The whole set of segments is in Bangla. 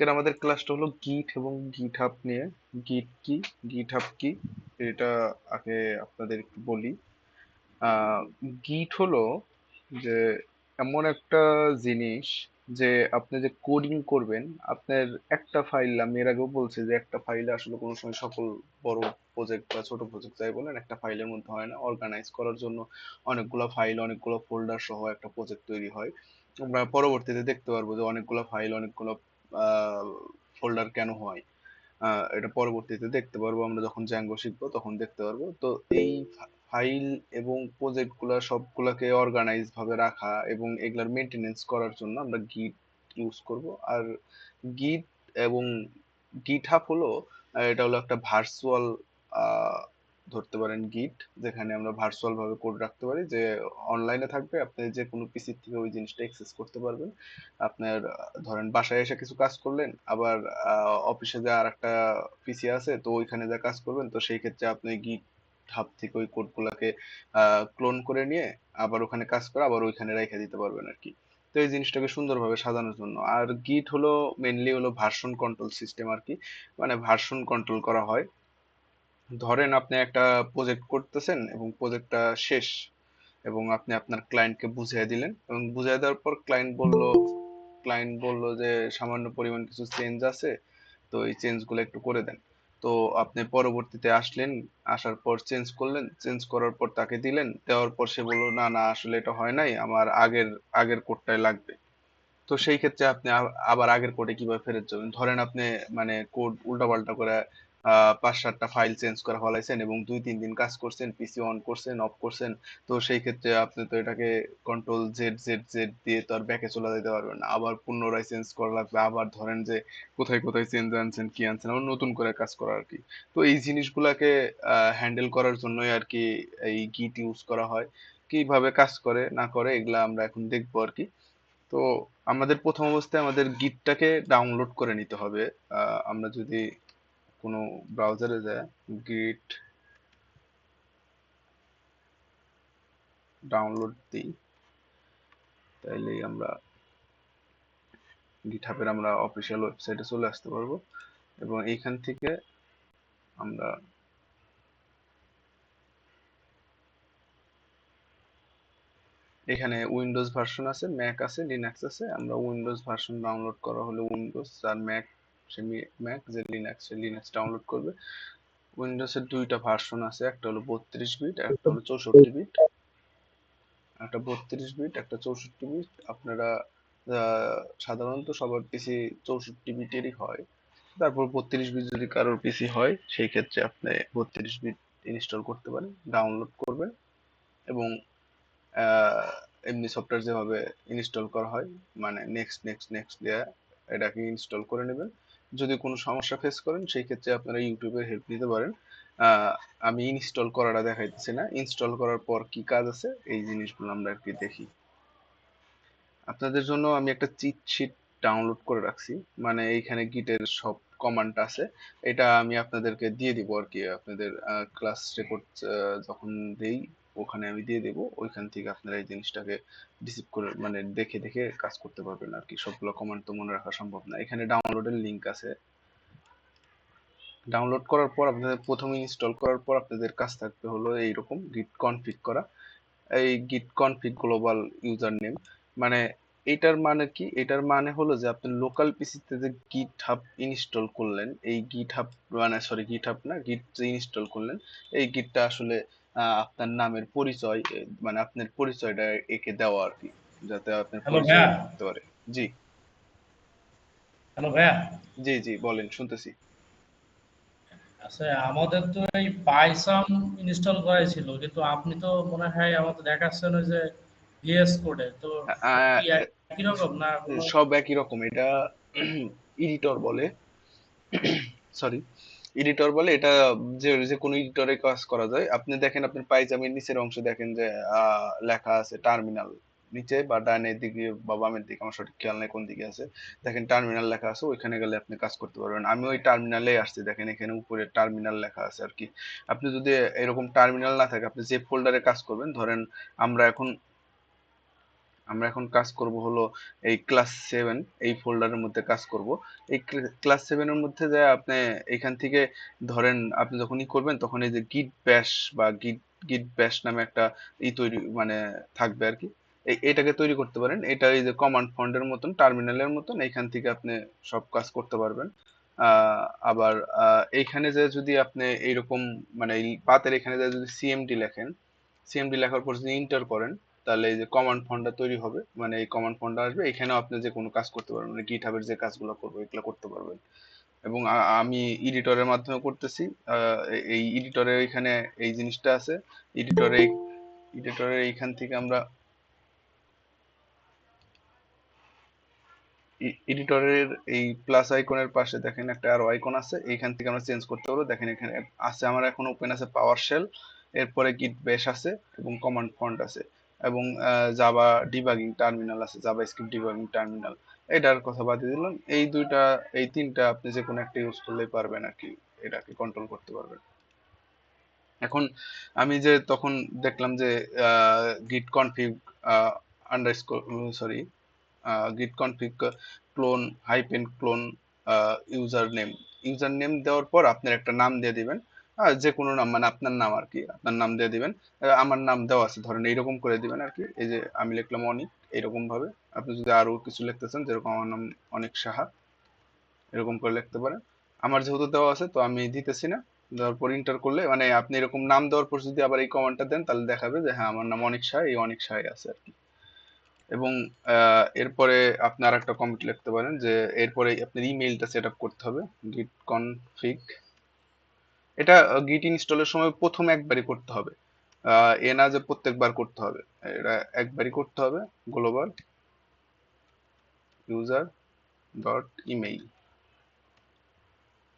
আজকের আমাদের ক্লাসটা হলো গিট এবং গিটহাব নিয়ে। গিট কি, গিটহাব কি, এটা আগে আপনাদের একটু বলি। আহ গিট হলো যে এমন একটা জিনিস, যে আপনি যে কোডিং করবেন, আপনার একটা ফাইল, আমি এর আগেও বলছি যে একটা ফাইলে আসলে কোনো সময় সকল বড় প্রজেক্ট বা ছোট প্রজেক্ট যাই বলেন একটা ফাইলের মধ্যে হয় না। অর্গানাইজ করার জন্য অনেকগুলো ফাইল, অনেকগুলো ফোল্ডার সহ একটা প্রজেক্ট তৈরি হয়। আমরা পরবর্তীতে দেখতে পারবো যে অনেকগুলো ফাইল, অনেকগুলো ফোল্ডার কেন হয়। এটা পরবর্তীতে দেখতে পারবো, আমরা যখন জ্যাঙ্গো শিখবো তখন দেখতে পারবো। তো এই ফাইল এবং প্রজেক্ট গুলা সবগুলাকে অর্গানাইজ ভাবে রাখা এবং এগুলার মেনটেনেন্স করার জন্য আমরা গিট ইউজ করব। আর গিট এবং গিটহাব হলো, এটা হলো একটা ভার্চুয়াল, ধরতে পারেন গিট, যেখানে আমরা ভার্চুয়াল ভাবে কোড রাখতে পারি, যে অনলাইনে থাকবে, আপনি যে কোনো পিসি থেকে ওই জিনিসটা অ্যাক্সেস করতে পারবেন। আপনার ধরেন বাসায় এসে কিছু কাজ করলেন, আবার অফিসে যে আর একটা পিসি আছে, তো ওইখানে যা কাজ করবেন, তো সেই ক্ষেত্রে আপনি গিট হাব থেকে ওই কোড গুলাকে ক্লোন করে নিয়ে আবার ওখানে কাজ করে আবার ওইখানে রেখে দিতে পারবেন আর কি। তো এই জিনিসটাকে সুন্দরভাবে সাজানোর জন্য। আর গিট হলো মেনলি হলো ভার্সন কন্ট্রোল সিস্টেম আর কি, মানে ভার্সন কন্ট্রোল করা হয়। ধরেন আপনি একটা প্রজেক্ট করতেছেন এবং প্রজেক্টটা শেষ, এবং আপনি আপনার ক্লায়েন্টকে বুঝিয়ে দিলেন, এবং বুঝিয়ে দেওয়ার পর ক্লায়েন্ট বলল যে সামান্য পরিমাণ কিছু চেঞ্জ আছে, তো এই চেঞ্জ গুলো একটু করে দেন। তো আপনি পরবর্তীতে আসলেন, আসার পর চেঞ্জ করলেন, চেঞ্জ করার পর তাকে দিলেন, দেওয়ার পর সে বললো না না আসলে এটা হয় নাই, আমার আগের আগের কোডটাই লাগবে। তো সেই ক্ষেত্রে আপনি আবার আগের কোডে কিভাবে ফেরত যাবেন? ধরেন আপনি মানে কোড উল্টাপাল্টা করে 5-7টা ফাইল চেঞ্জ করে ফেলাইছেন এবং 2-3 দিন কাজ করছেন, পিসি অন করছেন, অফ করছেন। তো সেই ক্ষেত্রে আপনি তো এটাকে কন্ট্রোল জেড জেড জেড দিয়ে তো আর ব্যাকে চলে যেতে পারবেন না, আবার পুনরায় চেঞ্জ করা লাগবে, আবার ধরেন যে কোথায় কোথায় চেঞ্জ আনছেন কি আনছেন, আবার নতুন করে কাজ করা আর কি। তো এই জিনিসগুলাকে হ্যান্ডেল করার জন্যই আর কি এই গিট ইউজ করা হয়। কিভাবে কাজ করে না করে এগুলা আমরা এখন দেখবো আর কি। তো আমাদের প্রথম অবস্থায় আমাদের গিটটাকে ডাউনলোড করে নিতে হবে। আমরা যদি কোনো ব্রাউজারে যাই, গিট ডাউনলোড দিই, তাইলেই আমরা গিটহাবের আমরা অফিসিয়াল ওয়েবসাইটে চলে আসতে পারবো। এবং এইখান থেকে আমরা এখানে উইন্ডোজ ভার্সন আছে, ম্যাক আছে, লিনাক্স আছে। আমরা উইন্ডোজ ভার্সন ডাউনলোড করা হলে উইন্ডোজ, আর ম্যাক সে ম্যাক, যে লিনাক্স সে লিনাক্স ডাউনলোড করবে। উইন্ডোজের দুইটা ভার্সন আছে, একটা হলো 32 বিট, একটা হলো 64 বিট। একটা 32 বিট, একটা 64 বিট। আপনারা সাধারণত সবার পিসি 64 বিটেরই হয়। তারপর 32 বিট যদি কারোর পিসি হয়, সেই ক্ষেত্রে আপনি 32 বিট ইনস্টল করতে পারেন, ডাউনলোড করবেন এবং আহ, এমনি সফটওয়্যার যেভাবে ইনস্টল করা হয়, মানে নেক্সট নেক্সট নেক্সট দিয়ে এটাকে ইনস্টল করে নেবেন। যদি কোনো সমস্যা ফেস করেন, সেই ক্ষেত্রে আপনারা ইউটিউবের হেল্প নিতে পারেন। আহ, আমি ইনস্টল করাটা দেখাইতেছি না, ইনস্টল করার পর কি কাজ আছে এই জিনিসগুলো আমরা আর কি দেখি। আপনাদের জন্য আমি একটা চিট শিট ডাউনলোড করে রাখছি, মানে এইখানে গিটের সব কমান্ড আছে। এটা আমি আপনাদেরকে দিয়ে দিব আর কি, আপনাদের ক্লাস রেকর্ড যখন দেই ওখানে আমি দিয়ে দেব। ওইখান থেকে আপনারা এই জিনিসটাকে রিসিভ করে মানে দেখে দেখে কাজ করতে পারবেন আর কি। সবগুলো কমান্ড তো মনে রাখা সম্ভব না। এখানে ডাউনলোডের লিংক আছে। ডাউনলোড করার পর আপনাদের প্রথমে ইনস্টল করার পর আপনাদের কাজ থাকবে হলো এইরকম গিট কনফিগ করা। এই গিট কনফিগ গ্লোবাল ইউজার নেম, মানে এটার মানে কি? এটার মানে হলো যে আপনি লোকাল পিসিতে যে গিট হাব ইনস্টল করলেন, এই গিট হাব, মানে সরি গিট হাব না, গিট যে ইনস্টল করলেন, এই গিটটা আসলে আপনার নামের পরিচয়, মানে আপনার পরিচয়টা একে দেওয়া আর কি, যাতে আপনার হ্যালো পরিচয় ভাইয়া। থাকতে পারে। জি, হ্যালো ভাইয়া। জি, জি, বলেন, শুনতেছি। আচ্ছা, আমাদের তো এই পাইথন ইনস্টল করাই ছিল, কিন্তু আপনি তো মনে হয় আমাদের দেখাচ্ছেন ওই যে ভিএস কোডে, তো সব আহ, কি একই রকম না কোনো? সব একই রকম। এটা এডিটর বলে, সরি, এডিটর বলে এটা। যে যে কোনো এডিটরে কাজ করা যায়। আপনি দেখেন আপনার পায়জামের নিচের অংশে দেখেন যে লেখা আছে টার্মিনাল, নিচে বা ডানের দিকে বা বামের দিকে, আমার সঠিক খেয়াল নেই কোন দিকে আছে। দেখেন টার্মিনাল লেখা আছে, ওইখানে গেলে আপনি কাজ করতে পারবেন। আমি ওই টার্মিনালে আসছি, দেখেন এখানে উপরে টার্মিনাল লেখা আছে আর কি। আপনি যদি এরকম টার্মিনাল না থাকে, আপনি যে ফোল্ডারে কাজ করবেন, ধরেন আমরা এখন আমরা এখন কাজ করব হলো এই ক্লাস 7, এই ফোল্ডারের মধ্যে কাজ করব। এই ক্লাস 7 এর মধ্যে যে আপনি এখান থেকে ধরেন আপনি যখনই করবেন তখন এই যে গিট ব্যাশ বা গিট গিট ব্যাশ নামে একটা তৈরি মানে থাকবে আর কি। এটাকে তৈরি করতে পারেন। এটা এই যে কমান্ড ফন্টের মতন, টার্মিনালের মতন, এখান থেকে আপনি সব কাজ করতে পারবেন। আবার এইখানে যে যদি আপনি এইরকম মানে এই পাতের এখানে যে যদি সিএমডি লেখেন, সিএমডি লেখার পর যদি ইন্টার করেন, তাহলে এই যে কমান্ড ফন্টটা তৈরি হবে, মানে এই কমান্ড ফন্টটা আসবে, এখানেও আপনি যে কোনো কাজ করতে পারবেন, মানে গিটহাবের যে কাজগুলো করবো এগুলো করতে পারবেন। এবং আমি এডিটরের মাধ্যমে করতেছি। এই এডিটরে এখানে এই জিনিসটা আছে। এডিটরে এডিটরে এইখান থেকে আমরা এডিটরের এই প্লাস আইকনের পাশে দেখেন একটা আরো আইকন আছে, এইখান থেকে আমরা চেঞ্জ করতে পারবো। দেখেন এখানে আছে আমার এখন ওপেন আছে পাওয়ার শেল, এরপরে গিট বেশ আছে এবং কমান্ড ফন্ট আছে, এবং জাভা ডিবাগিং টার্মিনাল আছে, জাভা স্ক্রিপ্ট ডিবাগিং টার্মিনাল। এটার কথা বাদ দিয়ে দিলাম। এই দুইটা, এই তিনটা আপনি যে কোনো একটা ইউজ করলেই পারবেন আর কি, এটাকে কন্ট্রোল করতে পারবেন। এখন আমি যে তখন দেখলাম যে গিট config underscore, sorry, git config clone hyphen clone user name দেওয়ার পর আপনার একটা নাম দিয়ে দিবেন। যে কোনো নাম, মানে আপনার নাম আর কি, আপনার নাম দিয়ে দিবেন। আমার নাম দেওয়া আছে, ধরেন এইরকম করে দিবেন আর কি। এই যে আমি লিখলাম অনিক, এরকম ভাবে। আপনি যদি আরো কিছু লিখতেছেন, যেরকম আমার নাম অনিক সাহা, এরকম করে লিখতে পারেন। আমার যেহেতু দেওয়া আছে তো আমি দিতেছি না। দেওয়ার পর ইন্টার করলে, মানে আপনি এরকম নাম দেওয়ার পর যদি আবার এই কমান্ডটা দেন, তাহলে দেখাবে যে হ্যাঁ আমার নাম অনিক সাহা, এই অনিক সাহাই আছে আর কি। এবং এরপরে আপনি আর একটা কমেন্ট লিখতে পারেন যে এরপরে আপনার ইমেইলটা সেট আপ করতে হবে। গিট কনফিগ, এটা গিট ইনস্টলের সময় প্রথম একবারই করতে হবে। এ না যে প্রত্যেকবার করতে হবে, এটা একবারই করতে হবে। Global user dot email,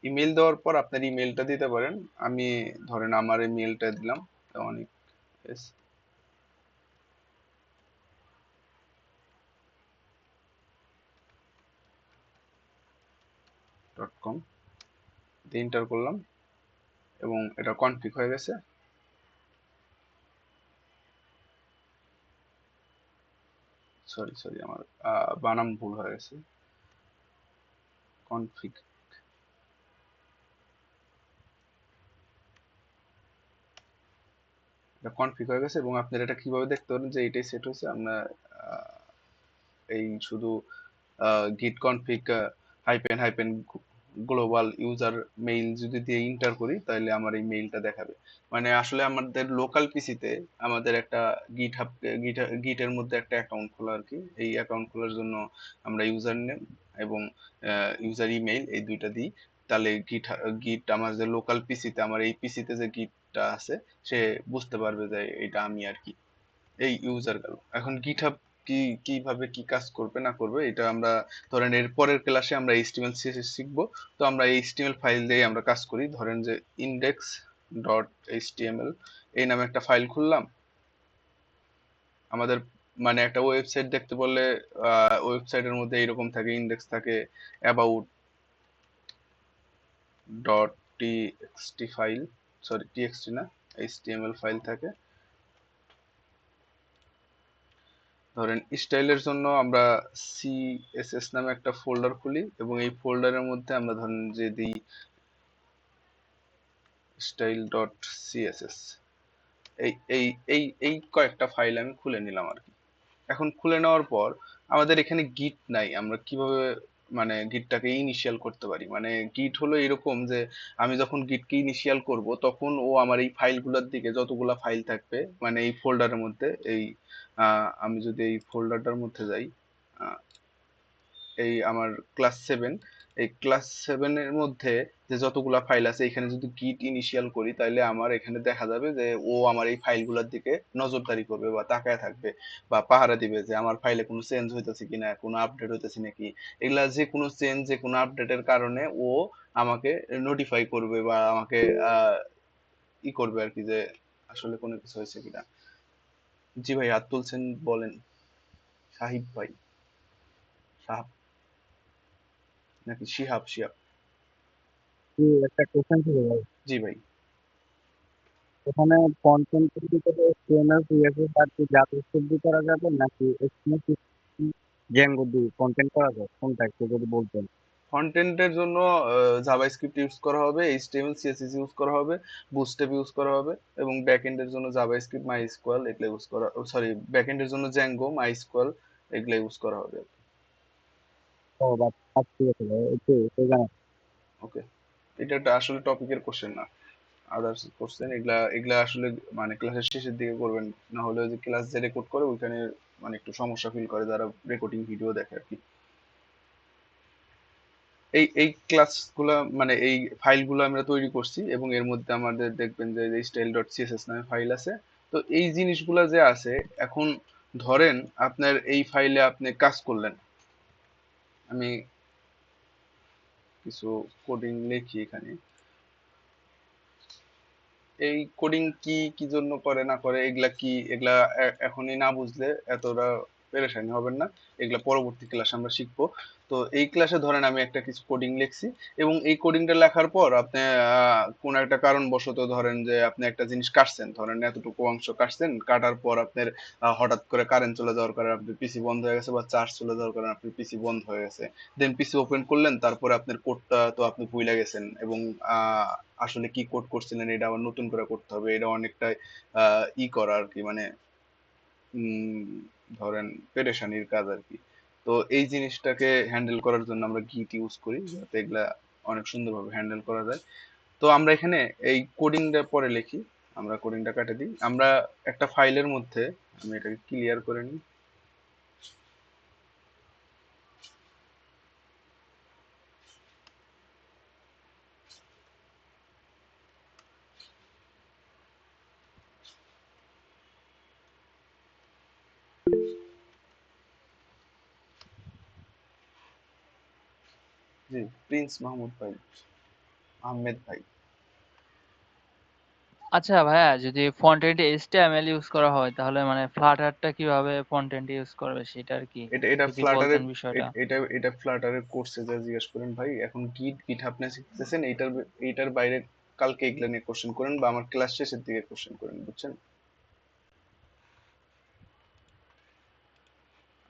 email দেওয়ার পর আপনার ইমেইলটা দিতে পারেন। আমি ধরেন আমার ইমেইলটা দিলাম, অনিক এস ডট কম দিয়ে এন্টার করলাম এবং এটা কনফিগ হয়ে গেছে। সরি সরি, আমার বানাম ভুল হয়ে গেছে। কনফিগ, এটা কনফিগ হয়ে গেছে। এবং আপনারা এটা কিভাবে দেখতে পারেন যে এটাই সেট হয়েছে? আমরা আহ, এই শুধু গিট config hyphen hyphen global user mail যদি দিয়ে ইন্টার করি, তাহলে আমার এই মেইলটা দেখাবে। মানে আসলে আমাদের লোকাল পিসিতে আমাদের একটা গিট হাব, গিটের মধ্যে একটা অ্যাকাউন্ট খোলা আর কি। এই অ্যাকাউন্ট খোলার জন্য আমরা ইউজার নেম এবং ইউজার ইমেইল এই দুইটা দিই। তাহলে গিট গিট আমার যে লোকাল পিসিতে, আমার এই পিসিতে যে গিটটা আছে, সে বুঝতে পারবে যে এটা আমি আর কি। এই ইউজার গেল। এখন গিটহাব কি কিভাবে কি কাজ করবে না করবে এটা আমরা ধরেন এর পরের ক্লাসে আমরা এইচটিএমএল সিএসএস শিখবো। তো আমরা এই এইচটিএমএল ফাইল দিয়ে আমরা কাজ করি। ধরেন যে ইন্ডেক্স ডট এইচটিএমএল এই নামে একটা ফাইল খুললাম। আমাদের মানে একটা ওয়েবসাইট দেখতে বললে ওয়েবসাইটের মধ্যে এইরকম থাকে, ইন্ডেক্স থাকে, about dot TXT file, sorry TXT না, এইচটিএমএল ফাইল থাকে। ধরেন স্টাইলের জন্য আমরা সিএসএস নামে একটা ফোল্ডার খুলি এবং এই ফোল্ডারের মধ্যে আমরা ধরেন যে দিই স্টাইল ডট সিএসএস। এই এই এই এই কয়েকটা ফাইল আমি খুলে নিলাম আর কি। এখন খুলে নেওয়ার পর আমাদের এখানে গিট নাই, আমরা কিভাবে মানে গিটটাকে ইনিশিয়াল করতে পারি? মানে গিট হলো এরকম যে আমি যখন গিটকে ইনিশিয়াল করব তখন ও আমার এই ফাইলগুলোর দিকে, যতগুলা ফাইল থাকবে মানে এই ফোল্ডারের মধ্যে, এই আমি যদি এই ফোল্ডারটার মধ্যে যাই, এই আমার ক্লাস 7, এই ক্লাস 7 এর মধ্যে যে যতগুলা ফাইল আছে এখানে যদি গিট ইনিশিয়াল করি, তাহলে আমার এখানে দেখা যাবে যে ও আমার এই ফাইলগুলোর দিকে নজরদারি করবে বা তাকায় থাকবে বা পাহারা দিবে যে আমার ফাইলে কোনো চেঞ্জ হইতেছে কিনা, কোনো আপডেট হইতেছে নাকি। এগুলা যে কোনো চেঞ্জ, যে কোনো আপডেটের কারণে ও আমাকে নোটিফাই করবে বা আমাকে আহ করবে আর কি, যে আসলে কোনো কিছু হয়েছে কিনা। জি ভাই, হাত তুলছেন, বলেন। সাহিব ভাই, সাহাব নাকি শিহাব? শিহাব। জি, একটা কোশ্চেন ছিল ভাই। জি ভাই। এখানে কন্টেন্টের ভিতরে HTML CSS আর কি জাভাস্ক্রিপ্ট দিয়ে করা যাবে নাকি HTML Django দিয়ে কন্টেন্ট করা যায়, কোনটা একটু যদি বলতেন। ফ্রন্টেন্ডের জন্য জাভাস্ক্রিপ্ট ইউজ করা হবে, এইচটিএমএল সিএসএস ইউজ করা হবে, বুটস্ট্র্যাপ ইউজ করা হবে, এবং ব্যাকএন্ডের জন্য জাভাস্ক্রিপ্ট মাইস্কুয়েল এগুলো ইউজ করা, সরি, ব্যাকএন্ডের জন্য জ্যাঙ্গো মাইস্কুয়েল এগুলো ইউজ করা হবে। ও বা আচ্ছা, ঠিক আছে ভাই, একটু একটু জানান। ওকে, এটা একটা আসলে টপিকের কোশ্চেন না, আদার্স কোশ্চেন এগুলা এগুলা আসলে মানে ক্লাসের শেষের দিকে করবেন, না হলে ওই যে ক্লাস যে রেকর্ড করে ওইখানে মানে একটু সমস্যা ফিল করে যারা রেকর্ডিং ভিডিও দেখে আর কি। এই এই ক্লাসগুলা মানে এই ফাইলগুলো আমরা তৈরি করছি, এবং এর মধ্যে আমাদের দেখবেন যে স্টাইল ডট সিএসএস নামে ফাইল আছে। তো এই জিনিসগুলা যে আছে, এখন ধরেন আপনার এই ফাইলে আপনি কাজ করলেন, আমি কিছু কোডিং লিখি এখানে। এই কোডিং কি কি জন্য করে না করে এগুলা কি, এগুলা এখনই না বুঝলে এতটা পেরেশানি হবেন না, এগুলা পরবর্তী ক্লাসে আমরা শিখবো। তো এই ক্লাসে ধরেন আমি একটা কিছু কোডিং লিখছি, এবং এই কোডিংটা লেখার পর আপনি কোন একটা কারণবশত ধরেন যে আপনি একটা জিনিস কাটছেন, ধরেন এতটুকু অংশ কাটছেন, কাটার পর আপনার হঠাৎ করে কারেন্ট চলে যাওয়ার কারণে আপনার পিসি বন্ধ হয়ে গেছে, বা চার্জ চলে যাওয়ার কারণে আপনার পিসি বন্ধ হয়ে গেছে। দেন পিসি ওপেন করলেন, তারপরে আপনার কোডটা তো আপনি ভুলে গেছেন, এবং আসলে কি কোড করছিলেন এটা আবার নতুন করে করতে হবে, এটা অনেকটাই করা আর কি, মানে উম, ধরেন পেরেশানির কাজ আর কি। তো এই জিনিসটাকে হ্যান্ডেল করার জন্য আমরা গিট ইউজ করি, যাতে এগুলা অনেক সুন্দরভাবে হ্যান্ডেল করা যায়। তো আমরা এখানে এই কোডিংটা পরে লিখি, আমরা কোডিংটা কাটে দিই, আমরা একটা ফাইলের মধ্যে, আমি এটাকে ক্লিয়ার করে নিই। জি, প্রিন্স মাহমুদ ভাই, আহমেদ ভাই। আচ্ছা ভাইয়া, যদি ফ্রন্ট এন্ডে HTML ইউজ করা হয় তাহলে মানে ফ্লাটারটা কিভাবে ফ্রন্ট এন্ডে ইউজ করবে সেটা আর কি এটা এটা যদি বলতেন ফ্লাটারের, বিষয়টা। এটা এটা ফ্লাটারের কোর্সে যা জিজ্ঞেস করেন ভাই, এখন গিট গিট আপনি শিখতেছেন, এইটার বাইরে কালকে এগুলা নিয়ে কোশ্চেন করেন, বা আমার ক্লাস শেষের দিকে কোশ্চেন করেন, বুঝছেন?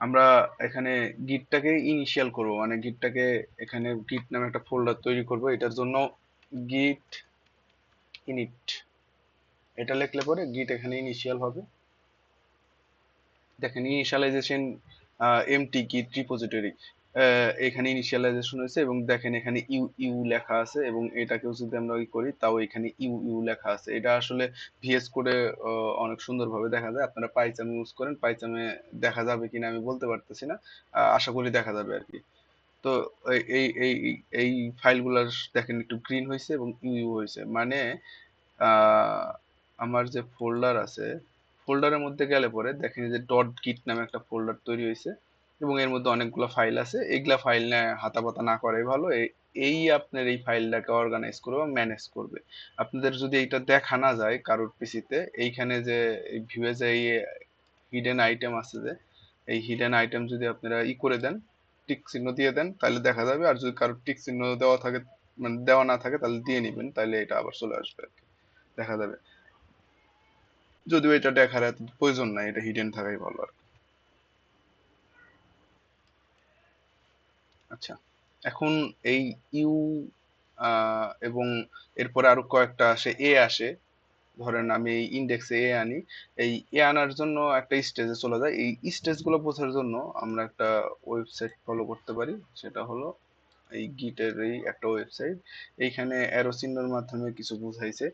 আমরা এখানে গিটটাকে ইনিশিয়াল করব, মানে গিটটাকে এখানে গিট নামে একটা ফোল্ডার তৈরি করব, এটার জন্য গিট ইনিট এটা লিখলে পরে গিট এখানে ইনিশিয়াল হবে। দেখেন ইনিশিয়ালাইজেশন এমটি গিট রিপোজিটরি, এখানে ইনিশিয়ালাইজেশন হয়েছে, এবং দেখেন এখানে ইউ ইউ লেখা আছে, এবং এটাকেও যদি আমরা ওই করি তাও এখানে ইউ ইউ লেখা আছে। এটা আসলে ভিএস কোডে অনেক সুন্দরভাবে দেখা যায়, আপনারা পাইচাম ইউজ করেন, পাইচামে দেখা যাবে কিনা আমি বলতে পারতেছি না, আশা করি দেখা যাবে আর কি। তো এই এই এই এই ফাইলগুলার দেখেন একটু গ্রিন হয়েছে এবং ইউ ইউ হয়েছে, মানে আহ, আমার যে ফোল্ডার আছে, ফোল্ডারের মধ্যে গেলে পরে দেখেন যে ডট গিট নামে একটা ফোল্ডার তৈরি হয়েছে, এবং এর মধ্যে অনেকগুলো ফাইল আছে। এগুলা ফাইল নিয়ে হাতাপাতা না করাই ভালো। এই আপনার এই ফাইলটাকে অর্গানাইজ করবে বা ম্যানেজ করবে। আপনাদের যদি এইটা দেখা না যায় কারোর পিসিতে, এইখানে যে ভিউয়ে যে হিডেন আইটেম আছে, যে এই হিডেন আইটেম যদি আপনারা করে দেন, টিক চিহ্ন দিয়ে দেন, তাহলে দেখা যাবে। আর যদি কারোর টিক চিহ্ন দেওয়া থাকে, মানে দেওয়া না থাকে, তাহলে দিয়ে নিবেন, তাহলে এটা আবার চলে আসবে আর কি, দেখা যাবে। যদিও এটা দেখার এত প্রয়োজন নাই, এটা হিডেন থাকাই ভালো আর কি। আচ্ছা, এখন এই ইউ এবং এরপরে আরো কয়েকটা আসে, এ আসে। ধরেন আমি এই ইন্ডেক্সে এ আনি, এই এ আনার জন্য একটা স্টেজে চলে যায়। এই স্টেজ গুলো বোঝার জন্য আমরা একটা ওয়েবসাইট ফলো করতে পারি, সেটা হলো এই গিটের এই একটা ওয়েবসাইট। এইখানে অ্যারো চিহ্নের মাধ্যমে কিছু বুঝাইছে।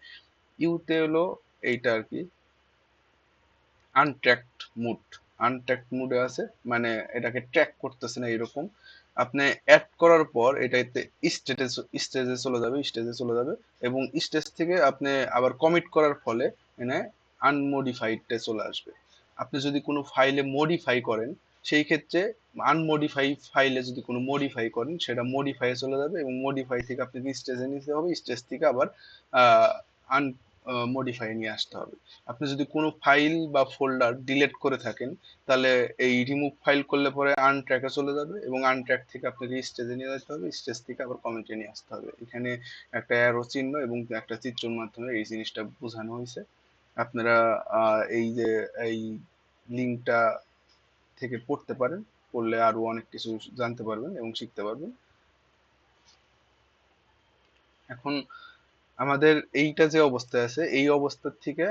ইউতে হলো এইটা আর কি, আনট্র্যাকড মুড, আনট্র্যাকড মুডে আছে, মানে এটাকে ট্র্যাক করতেছে না এরকম। আপনি অ্যাড করার পর এটাতে স্টেজে স্টেজে চলে যাবে, স্টেজে চলে যাবে, এবং স্টেজ থেকে আপনি আবার কমিট করার ফলে এখানে আনমডিফাইডে চলে আসবে। আপনি যদি কোনো ফাইলে মডিফাই করেন, সেই ক্ষেত্রে আনমডিফাই ফাইলে যদি কোনো মডিফাই করেন, সেটা মডিফাই চলে যাবে, এবং মডিফাই থেকে আপনাকে স্টেজে নিতে হবে, স্টেজ থেকে আবার আহ মডিফাই নিয়ে আসতে হবে। আপনি যদি কোনো ফাইল বা ফোল্ডার ডিলিট করে থাকেন, তাহলে এই রিমুভ ফাইল করলে পরে আনট্র্যাকে চলে যাবে, এবং আনট্র্যাক থেকে আপনাকে স্টেজে নিয়ে যেতে হবে, স্টেজ থেকে আবার কমেন্টে নিয়ে আসতে হবে। এখানে একটা অ্যারো চিহ্ন এবং একটা চিত্রের মাধ্যমে এই জিনিসটা বোঝানো হয়েছে। আপনারা এই যে এই লিঙ্কটা থেকে পড়তে পারেন, পড়লে আরো অনেক কিছু জানতে পারবেন এবং শিখতে পারবেন। এখন আমাদের এইটা যে অবস্থায় আছে, এই অবস্থার থেকে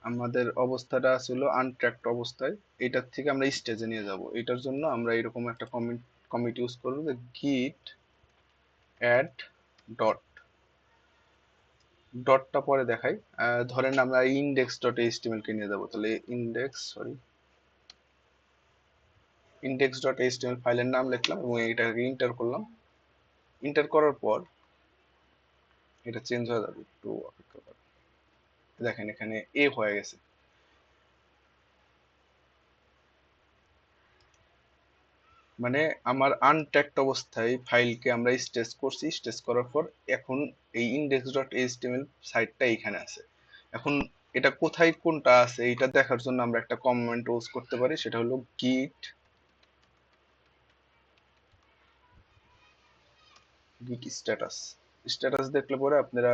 আমাদের অবস্থাটা ছিল আনট্র্যাকড অবস্থায়, এটার থেকে আমরা স্টেজে নিয়ে যাব। এটার জন্য আমরা এরকম একটা কমিট ইউজ করবো, যে গিট অ্যাড ডট, ডটটা পরে দেখাই। ধরেন আমরা ইন্ডেক্স ডট এইচটিএমএল কে নিয়ে যাবো, তাহলে ইন্ডেক্স ডট এইচটিএমএল ফাইলের নাম লিখলাম এবং এটাকে ইন্টার করলাম। ইন্টার করার পর এটা চেঞ্জ হয়ে যাবে, একটু অপেক্ষা করেন। দেখেন এখানে এ হয়ে গেছে। মানে আমার আনট্যাগড অবস্থায় ফাইলকে আমরা স্টেজ করছি, স্টেজ করার পর এখন এই ইন্ডেক্স ডট এইচটিএমএল সাইটটা এখানে আছে। এখন এটা কোথায় কোনটা আছে এটা দেখার জন্য আমরা একটা কমেন্ট ইউজ করতে পারি, সেটা হলো গিট স্ট্যাটাস। স্ট্যাটাস দেখলে পরে আপনারা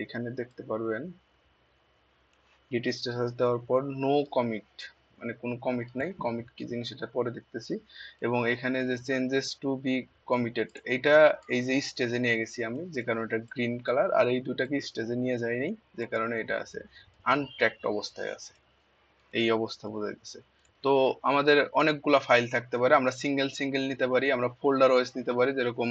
এখানে দেখতে পারবেন গিট স্ট্যাটাস দেওয়ার পর নো কমিট, মানে কোনো কমিট নাই। কমিট কি জিনিস এটা পরে দেখতেছি। এবং এখানে যে চেঞ্জেস টু বি কমিটেড, এইটা এই যে স্টেজে নিয়ে গেছি আমি, যে কারণে এটা গ্রিন কালার, আর এই দুটাকে স্টেজে নিয়ে যায়নি, যে কারণে এটা আছে আনট্র্যাকড অবস্থায় আছে। এই অবস্থা বোঝাইতেছে। তো আমাদের অনেকগুলা ফাইল থাকতে পারে, আমরা সিঙ্গেল সিঙ্গেল নিতে পারি, আমরা ফোল্ডার ওয়াইজ নিতে পারি। যেরকম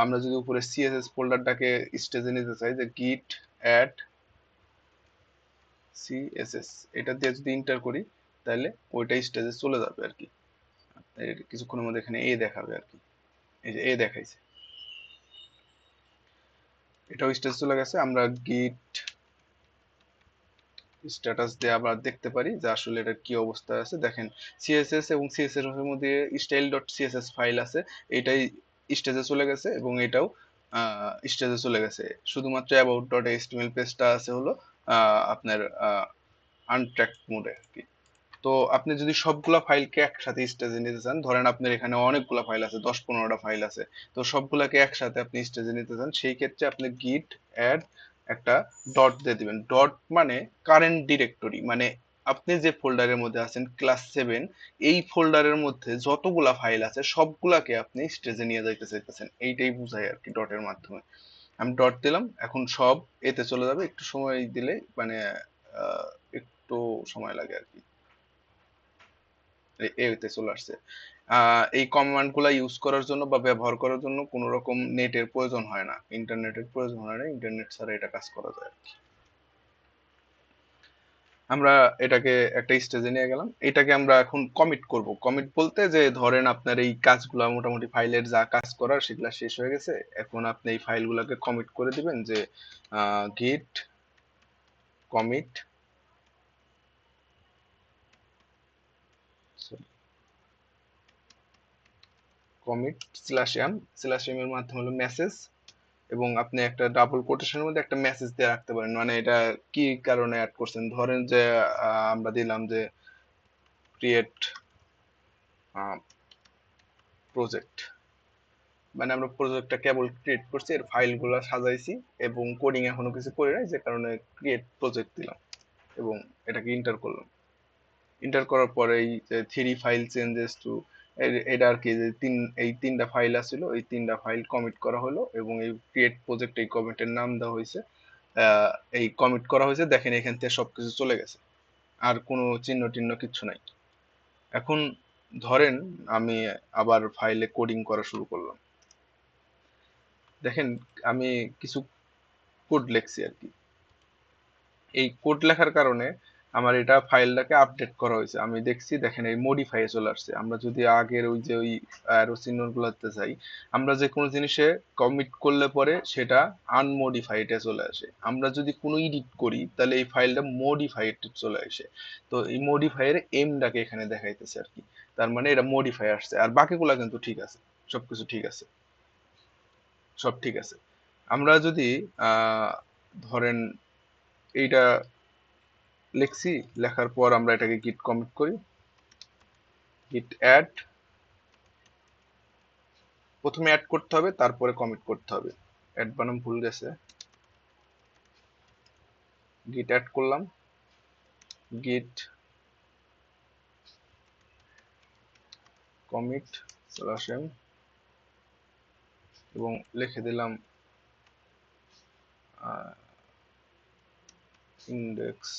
আমরা যদি উপরে সিএসএস ফোল্ডারটাকে স্টেজে নিতে চাই, যে গিট অ্যাড সিএসএস, এটা দিয়ে যদি ইন্টার করি, তাহলে ওইটা স্টেজে চলে যাবে আর কি। কিছুক্ষণের মধ্যে এখানে এ দেখাবে আর কি। এই যে এ দেখাইছে, এটাও স্টেজ চলে গেছে। আমরা গিট স্ট্যাটাস দিয়ে আবার দেখতে পারি যে আসলে এটা কি অবস্থায় আছে। দেখেন সিএসএস এবং সিএসএস এর মধ্যে স্টাইল ডট সিএসএস ফাইল আছে, এটাই স্টেজে চলে গেছে এবং এটাও স্টেজে চলে গেছে। শুধুমাত্র অ্যাবাউট ডট এইচটিএমএল পেজটা আছে হলো আপনার আনট্র্যাক মোডে আর কি। তো আপনি যদি সবগুলা ফাইলকে একসাথে স্টেজে নিতে চান, ধরেন আপনার এখানে অনেকগুলা ফাইল আছে, 10-15টা ফাইল আছে, তো সবগুলাকে একসাথে আপনি স্টেজে নিতে চান, সেই ক্ষেত্রে আপনি গিট অ্যাড একটা ডট দিয়ে দিবেন। ডট মানে কারেন্ট ডিরেক্টরি, মানে আপনি যে ফোল্ডারের মধ্যে আছেন ক্লাস 7, এই ফোল্ডারের মধ্যে যতগুলা ফাইল আছে সবগুলাকে আপনি স্টেজে নিয়ে যাইতে চাইতেছেন, এইটাই বুঝায় আর কি ডটের মাধ্যমে। আমি ডট দিলাম, এখন সব এতে চলে যাবে। একটু সময় দিলে মানে আহ, একটু সময় লাগে আর কি, এতে চলে আসছে। এই কমান্ড গুলা ইউজ করার জন্য বা ব্যবহার করার জন্য কোনো রকম নেটের প্রয়োজন হয় না, ইন্টারনেটের প্রয়োজন হয় না, ইন্টারনেট ছাড়া এটা কাজ করা যায় আর কি। আমরা এটাকে একটা স্টেজে নিয়ে গেলাম, এটাকে আমরা এখন কমিট করব। কমিট বলতে যে ধরেন আপনার এই কাজগুলা মোটামুটি ফাইলের যা কাজ করার সেগুলা শেষ হয়ে গেছে, এখন আপনি এই ফাইলগুলোকে কমিট করে দিবেন, যে গিট কমিট কমিট /m এর মাধ্যমে হলো মেসেজ, এবং আপনি একটা ডাবল কোটেশনের মধ্যে একটা মেসেজ দিয়ে রাখতে পারেন, মানে এটা কি কারণে অ্যাড করছেন। ধরেন যে আমরা দিলাম যে ক্রিয়েট প্রজেক্ট, মানে আমরা প্রজেক্টটা কেবল ক্রিয়েট করছি, এর ফাইলগুলো সাজাইছি এবং কোডিং এখনো কিছু করি নাই, যে কারণে ক্রিয়েট প্রজেক্ট দিলাম এবং এটাকে ইন্টার করলাম। ইন্টার করার পরে এই যে 3 ফাইল চেঞ্জেস টু, এটা আর কি, যে এই 3টা ফাইল আছিল, এই 3টা ফাইল কমিট করা হলো এবং এই ক্রিয়েট প্রজেক্ট এই কমিটের নাম দেওয়া হয়েছে। আহ, এই কমিট করা হয়েছে, দেখেন এখান থেকে সবকিছু চলে গেছে, আর কোনো চিহ্ন টিহ্ন কিচ্ছু নাই। এখন ধরেন আমি আবার ফাইলে কোডিং করা শুরু করলাম, দেখেন আমি কিছু কোড লিখছি আর কি। এই কোড লেখার কারণে আমার এটা ফাইলটাকে আপডেট করা হয়েছে, আমি দেখছি, দেখেন এই মডিফাই চলে আসছে। আমরা যদি আগের ওই যে ওই অ্যারো চিহ্নগুলোতে যাই, আমরা যে কোনো জিনিসে কমিট করলে পরে সেটা আনমডিফাইডে চলে আসে। আমরা যদি কোনো এডিট করি তাহলে এই ফাইলটা মডিফাইড চলে আসে। তো এই মডিফাইয়ের এমটাকে এখানে দেখাইতেছে আর কি, তার মানে এটা মডিফাই আসছে। আর বাকিগুলা কিন্তু ঠিক আছে, সবকিছু ঠিক আছে, সব ঠিক আছে। আমরা যদি আহ ধরেন এইটা লিখছি, লেখার পর আমরা এটাকে গিট কমিট করি, গিট অ্যাড, প্রথমে অ্যাড করতে হবে তারপরে কমিট করতে হবে, অ্যাড বানাম ভুল গেছে, গিট অ্যাড করলাম, গিট কমিট স্ল্যাশ এম এবং লিখে দিলাম index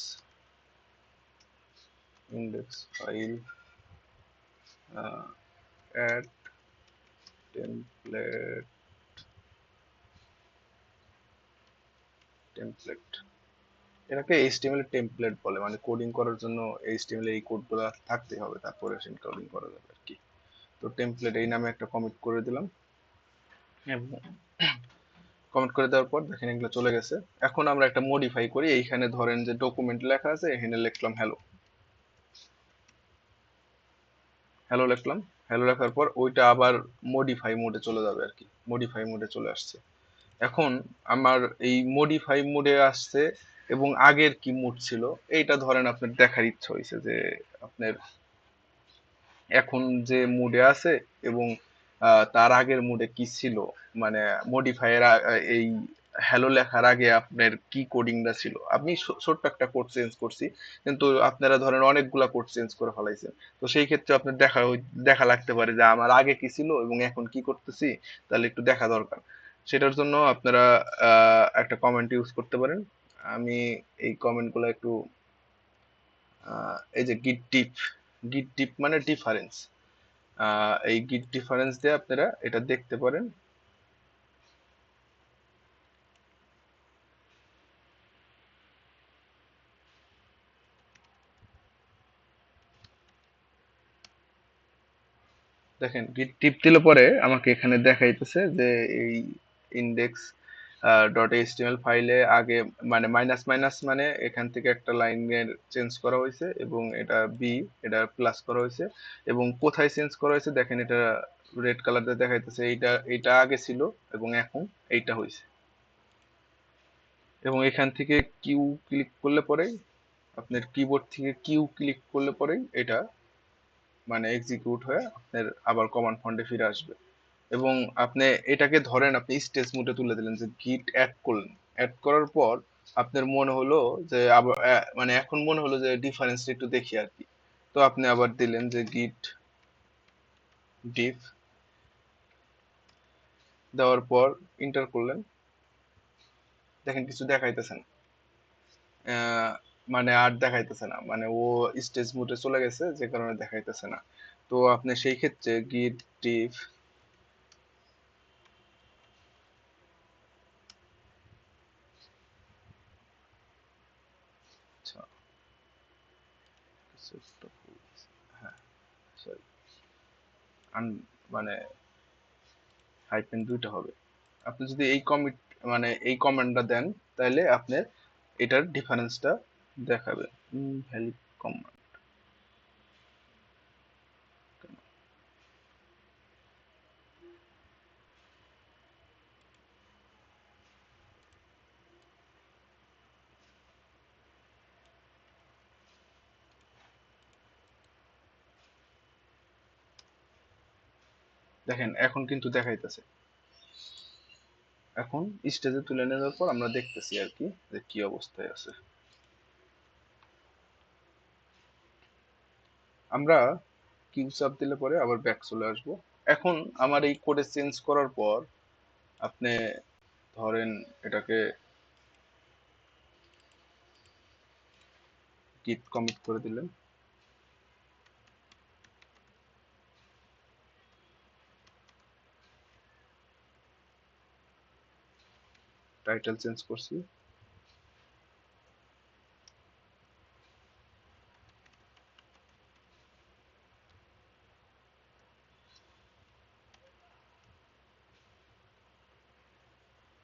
index file add template template এটাকে এইচটিএমএল টেমপ্লেট বলে, মানে কোডিং করার জন্য এইচটিএমএল এই কোডগুলো থাকতে হবে, তারপরে কোডিং করা যাবে আর কি। তো টেমপ্লেট এই নামে একটা কমিট করে দিলাম, এবং কমেন্ট করে দেওয়ার পর দেখেন এগুলো চলে গেছে। এখন আমরা একটা মডিফাই করি, এইখানে ধরেন যে ডকুমেন্ট লেখা আছে, এখানে লিখলাম হ্যালো, হ্যালো লিখলাম, হ্যালো লেখার পর ওইটা আবার মডিফাই মোডে চলে যাবে আর কি, মডিফাই মোডে চলে আসছে। এখন আমার এই মডিফাই মোডে আসছে, এবং আগের কি মোড ছিল এইটা ধরেন আপনার দেখার ইচ্ছা হয়েছে যে আপনার এখন যে মুডে আছে এবং তার আগের মুডে কি ছিল, মানে মডিফায়ার এই হ্যালো লেখার আগে আপনার কি কোডিংটা ছিল। আপনি ছোট্ট একটা কোড চেঞ্জ করছি, কিন্তু আপনারা ধরেন অনেকগুলা কোড চেঞ্জ করে ফেলাইছেন। তো সেই ক্ষেত্রে আপনার দেখা লাগতে পারে যে আমার আগে কি ছিল এবং এখন কি করতেছি, তাহলে একটু দেখা দরকার। সেটার জন্য আপনারা একটা কমেন্ট ইউজ করতে পারেন। আমি এই কমেন্ট গুলো একটু এই যে গিট ডিপ মানে ডিফারেন্স, এই গিট ডিফারেন্স দিয়ে আপনারা এটা দেখতে পারেন। দেখেন গিট টিপ দিলে পরে আমাকে এখানে দেখাইতেছে যে এই ইন্ডেক্স ডট এইচটিএমএল ফাইলে আগে মানে মাইনাস মাইনাস মানে এখান থেকে একটা লাইনের চেঞ্জ করা হয়েছে, এবং এটা বি, এটা প্লাস করা হয়েছে। এবং কোথায় চেঞ্জ করা হয়েছে দেখেন, এটা রেড কালার দিয়ে দেখাইতেছে, এইটা আগে ছিল এবং এখন এইটা হয়েছে। এবং এখান থেকে কিউ ক্লিক করলে পরেই, আপনার কিবোর্ড থেকে কিউ ক্লিক করলে পরেই এটা মানে এক্সিকিউট হয়ে আপনার আবার কমান্ড প্রম্পটে ফিরে আসবে। এবং আপনি এটাকে ধরেন আপনি স্টেজ মোডে তুলে দিলেন, যে গিট অ্যাড করলেন, অ্যাড করার পর আপনার মনে হলো যে আবার মানে এখন মনে হলো যে ডিফারেন্সটা একটু দেখি আর কি। তো আপনি আবার দিলেন যে গিট ডিফ, দেওয়ার পর ইন্টার করলেন, দেখেন কিছু দেখাইতেছেন, মানে আর দেখাইতেছে না, মানে ও স্টেজ মোডে চলে গেছে যে কারণে দেখাইতেছে না। তো আপনি সেই ক্ষেত্রে গিট ডিফ, আচ্ছা কিছু একটা ভুল আছে। হ্যাঁ সরি, মানে হাইফেন দুইটা হবে। আপনি যদি এই কমিট মানে এই কমান্ডটা দেন, তাহলে আপনার এটার ডিফারেন্সটা দেখাবে। ভ্যালিড কমান্ড, দেখেন এখন কিন্তু দেখাইতেছে। এখন স্টেজে তুলে নেওয়ার পর আমরা দেখতেছি আর কি যে কি অবস্থায় আছে। আমরা কিউ চাপ দিলে পরে আবার ব্যাক চলে আসবো। এখন আমার এই কোডে চেঞ্জ করার পর আপনি ধরেন এটাকে গিট কমিট করে দিলেন, টাইটেল চেঞ্জ করছি,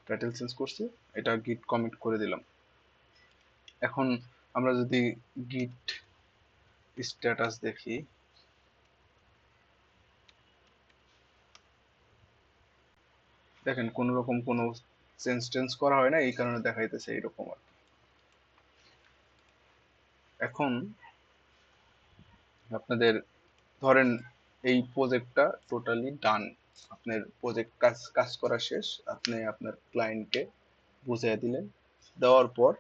টাইটেল চেঞ্জ করছি, এটা গিট কমিট করে দিলাম। এখন আমরা যদি গিট স্ট্যাটাস দেখি, দেখেন কোন রকম কোনো চেঞ্জ টেঞ্জ করা হয় না, এই কারণে দেখাইতেছে এইরকম আর কি। এখন আপনাদের ধরেন এই প্রজেক্টটা টোটালি ডান, আপনার প্রজেক্ট কাজ কাজ করা শেষ, আপনি আপনার ক্লায়েন্টকে বুঝিয়ে দিলেন, দেওয়ার পর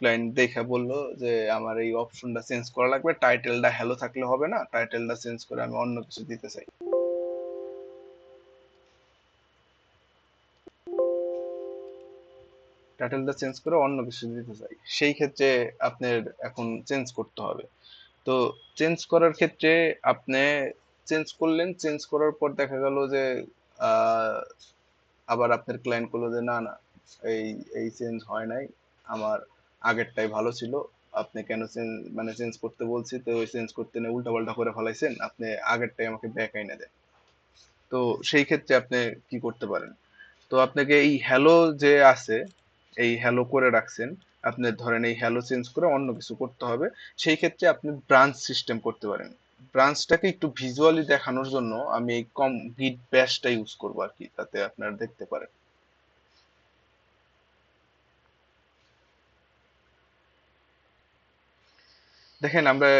ক্লায়েন্ট দেখে বললো যে আমার এই অপশনটা চেঞ্জ করা লাগবে, টাইটেলটা হ্যালো থাকলে হবে না, টাইটেলটা চেঞ্জ করে আমি অন্য কিছু দিতে চাই। টাইটেলটা চেঞ্জ করে অন্য কিছু দিতে চাই, সেই ক্ষেত্রে আপনার এখন চেঞ্জ করতে হবে। তো চেঞ্জ করার ক্ষেত্রে আপনি চেঞ্জ করলেন, চেঞ্জ করার পর দেখা গেল যে আহ, আবার আপনার ক্লায়েন্ট বললো যে না না, এই এই চেঞ্জ হয় নাই, আমার আগেরটাই ভালো ছিল, আপনি কেন চেঞ্জ মানে চেঞ্জ করতে বলছি তো ওই চেঞ্জ করতে না উল্টাপাল্টা করে ফেলাইছেন, আপনি আগেরটাই আমাকে ব্যাক আইনে দেন। তো সেই ক্ষেত্রে আপনি কি করতে পারেন, তো আপনাকে এই হ্যালো যে আছে, এই হ্যালো করে রাখছেন, আপনি ধরেন এই হ্যালো চেঞ্জ করে অন্য কিছু করতে হবে, সেই ক্ষেত্রে আপনি ব্রাঞ্চ সিস্টেম করতে পারেন। ব্রাঞ্চটাকে একটু ভিজুয়ালি দেখানোর জন্য আমি এই কম গিট ব্যাশটা ইউজ করবো আর কি, তাতে আপনারা দেখতে পারেন। দেখেন আমরা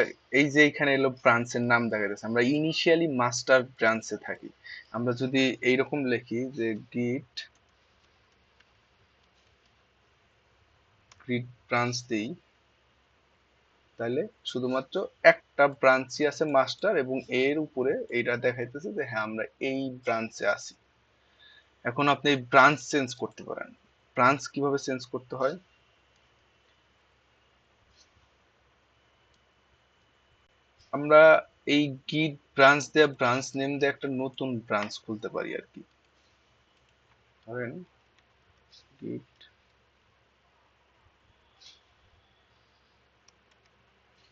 এই যে এখানে এলো ব্রাঞ্চের নাম দেখা যাচ্ছে, আমরা ইনিশিয়ালি মাস্টার ব্রাঞ্চে থাকি। আমরা যদি এইরকম লিখি যে গিট গ্রিড ব্রাঞ্চ দিই, তাহলে শুধুমাত্র একটা ব্রাঞ্চই আছে মাস্টার, এবং এর উপরে এইটা দেখাইতেছে যে হ্যাঁ আমরা এই ব্রাঞ্চে আছি। এখন আপনি এই ব্রাঞ্চ চেঞ্জ করতে পারেন। ব্রাঞ্চ কিভাবে চেঞ্জ করতে হয়, আমরা এই গিট ব্রাঞ্চ দিয়ে ব্রাঞ্চ নেম দিয়ে একটা নতুন ব্রাঞ্চ খুলতে পারি আর কি। ধরেন গিট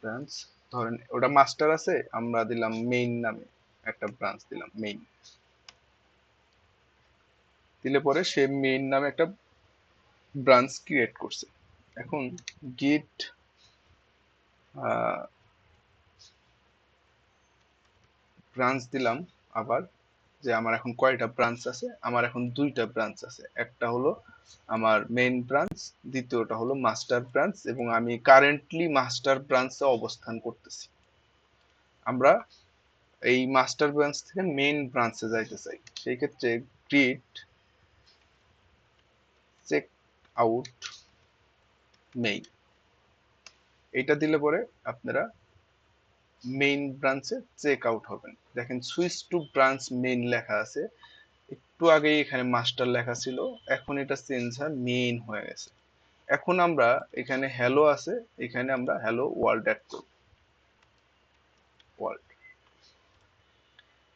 ব্রাঞ্চ, ধরেন ওটা মাস্টার আছে, আমরা দিলাম মেইন নামে একটা ব্রাঞ্চ দিলাম মেইন, দিলে পরে সে মেইন নামে একটা ব্রাঞ্চ ক্রিয়েট করছে। এখন গিট ব্রাঞ্চ দিলাম আবার, যে আমার এখন কয়টা ব্রাঞ্চ আছে, আমার এখন দুইটা ব্রাঞ্চ আছে, একটা হলো আমার মেইন ব্রাঞ্চ, দ্বিতীয়টা হলো মাস্টার ব্রাঞ্চ, এবং আমি কারেন্টলি মাস্টার ব্রাঞ্চে অবস্থান করতেছি। আমরা এই মাস্টার ব্রাঞ্চ থেকে মেইন ব্রাঞ্চে যাইতে চাই, সেই ক্ষেত্রে git চেক আউট মেইন, এটা দিলে পরে আপনারা মেইন ব্রাঞ্চে চেক আউট হবেন। দেখেন সুইচ টু ব্রাঞ্চ মেইন লেখা আছে, একটু আগেই এখানে মাস্টার লেখা ছিল, এখন এটা চেঞ্জ হয় মেইন হয়ে গেছে। এখন আমরা এখানে হ্যালো আছে, এখানে আমরা হ্যালো ওয়ার্ল্ড অ্যাড করব, ওয়ার্ল্ড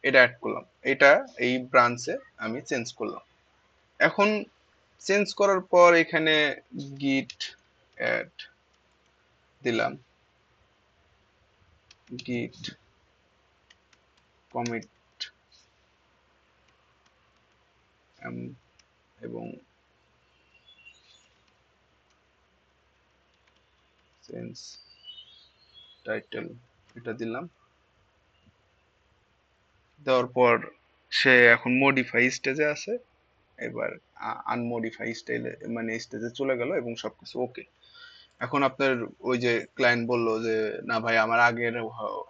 এটা অ্যাড করলাম, এটা এই ব্রাঞ্চে আমি চেঞ্জ করলাম। এখন চেঞ্জ করার পর এখানে গিট অ্যাড দিলাম, গিট কমিট এবং চেঞ্জ টাইটেল এটা দিলাম, দেওয়ার পর সে এখন মডিফাই স্টেজে আছে, এবার আনমডিফাই স্টাইলে মানে স্টেজে চলে গেল এবং সবকিছু ওকে। এখন আপনার ওই যে ক্লায়েন্ট বললো যে না ভাই আমার আগের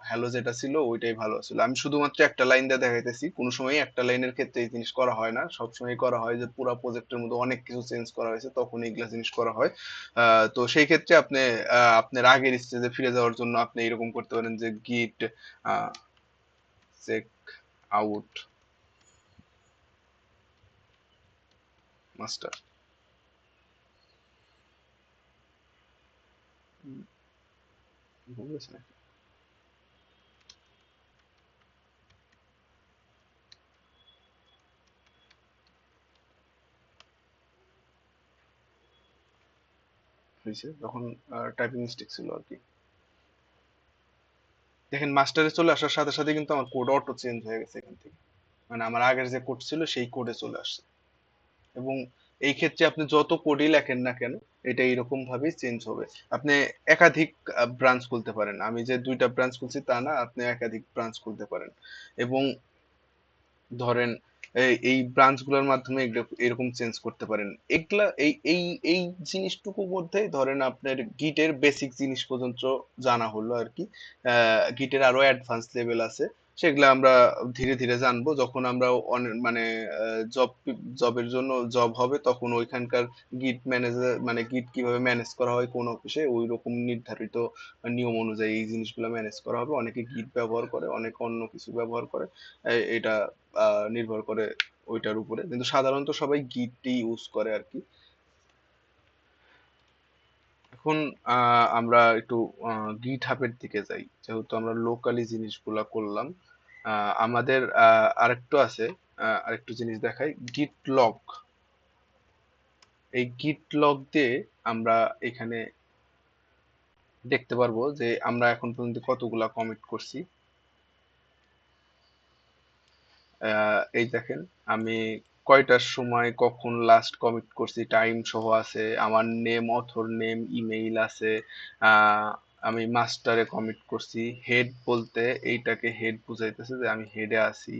হ্যালো যেটা ছিল ওইটাই ভালো ছিল, আমি শুধুমাত্র একটা লাইন দিয়ে দেখাইতেছি, কোনো সময় একটা লাইনের ক্ষেত্রে এই জিনিস করা হয় না, সবসময় করা হয় যে পুরো প্রজেক্টের মধ্যে অনেক কিছু চেঞ্জ করা হয়েছে তখন এইগুলা জিনিস করা হয়। তো সেই ক্ষেত্রে আপনি আপনার আগের স্টেজে ফিরে যাওয়ার জন্য আপনি এরকম করতে পারেন যে গিট চেক আউট মাস্টার, বুঝেছেন? হয়েছে তখন টাইপিং মিস্টেক ছিল আর কি। দেখেন মাস্টারে চলে আসার সাথে সাথে কিন্তু আমার কোড অটো চেঞ্জ হয়ে গেছে এখান থেকে, মানে আমার আগের যে কোড ছিল সেই কোডে চলে আসছে। এবং এই ক্ষেত্রে আপনি যত কোডই লেখেন না কেন, এটা এরকম ভাবেই চেঞ্জ হবে। আপনি একাধিক ব্রাঞ্চ খুলতে পারেন, আমি যে 2টা ব্রাঞ্চ খুলছি তা না, আপনি একাধিক ব্রাঞ্চ খুলতে পারেন। এবং ধরেন এই ব্রাঞ্চ গুলোর মাধ্যমে এরকম চেঞ্জ করতে পারেন। এগুলা এই জিনিসটুকুর মধ্যে ধরেন আপনার গিটের বেসিক জিনিস পর্যন্ত জানা হলো আর কি। গিটের আরো অ্যাডভান্স লেভেল আছে, সেগুলো আমরা ধীরে ধীরে জানবো যখন আমরা মানে জব জবের জন্য জব হবে, তখন ওইখানকার গিট ম্যানেজার মানে গিট কিভাবে ম্যানেজ করা হয় কোন অফিসে, ওই রকম নির্ধারিত নিয়ম অনুযায়ী এই জিনিসগুলো ম্যানেজ করা হবে। অনেকে গিট ব্যবহার করে, অনেকে অন্য কিছু ব্যবহার করে। এটা নির্ভর করে ওইটার উপরে, কিন্তু সাধারণত সবাই গিটই ইউজ করে আর কি। এখন আমরা একটু গিট হাবের দিকে যাই, যেহেতু আমরা লোকালি জিনিসগুলা করলাম। আমাদের আরেকটু আছে, আরেকটু জিনিস দেখাই, গিট লগ। এই গিট লগ দিয়ে আমরা এখানে দেখতে পারবো যে আমরা এখন পর্যন্ত কতগুলা কমিট করছি। এই দেখেন আমি কয়টার সময় কখন লাস্ট কমিট করছি, টাইম সহ আছে, আমার নেম, অথর নেম, ইমেইল আছে। আহ, আমি মাস্টারে কমিট করছি। হেড বলতে এইটাকে হেড বুঝাইতেছে যে আমি হেডে আছি।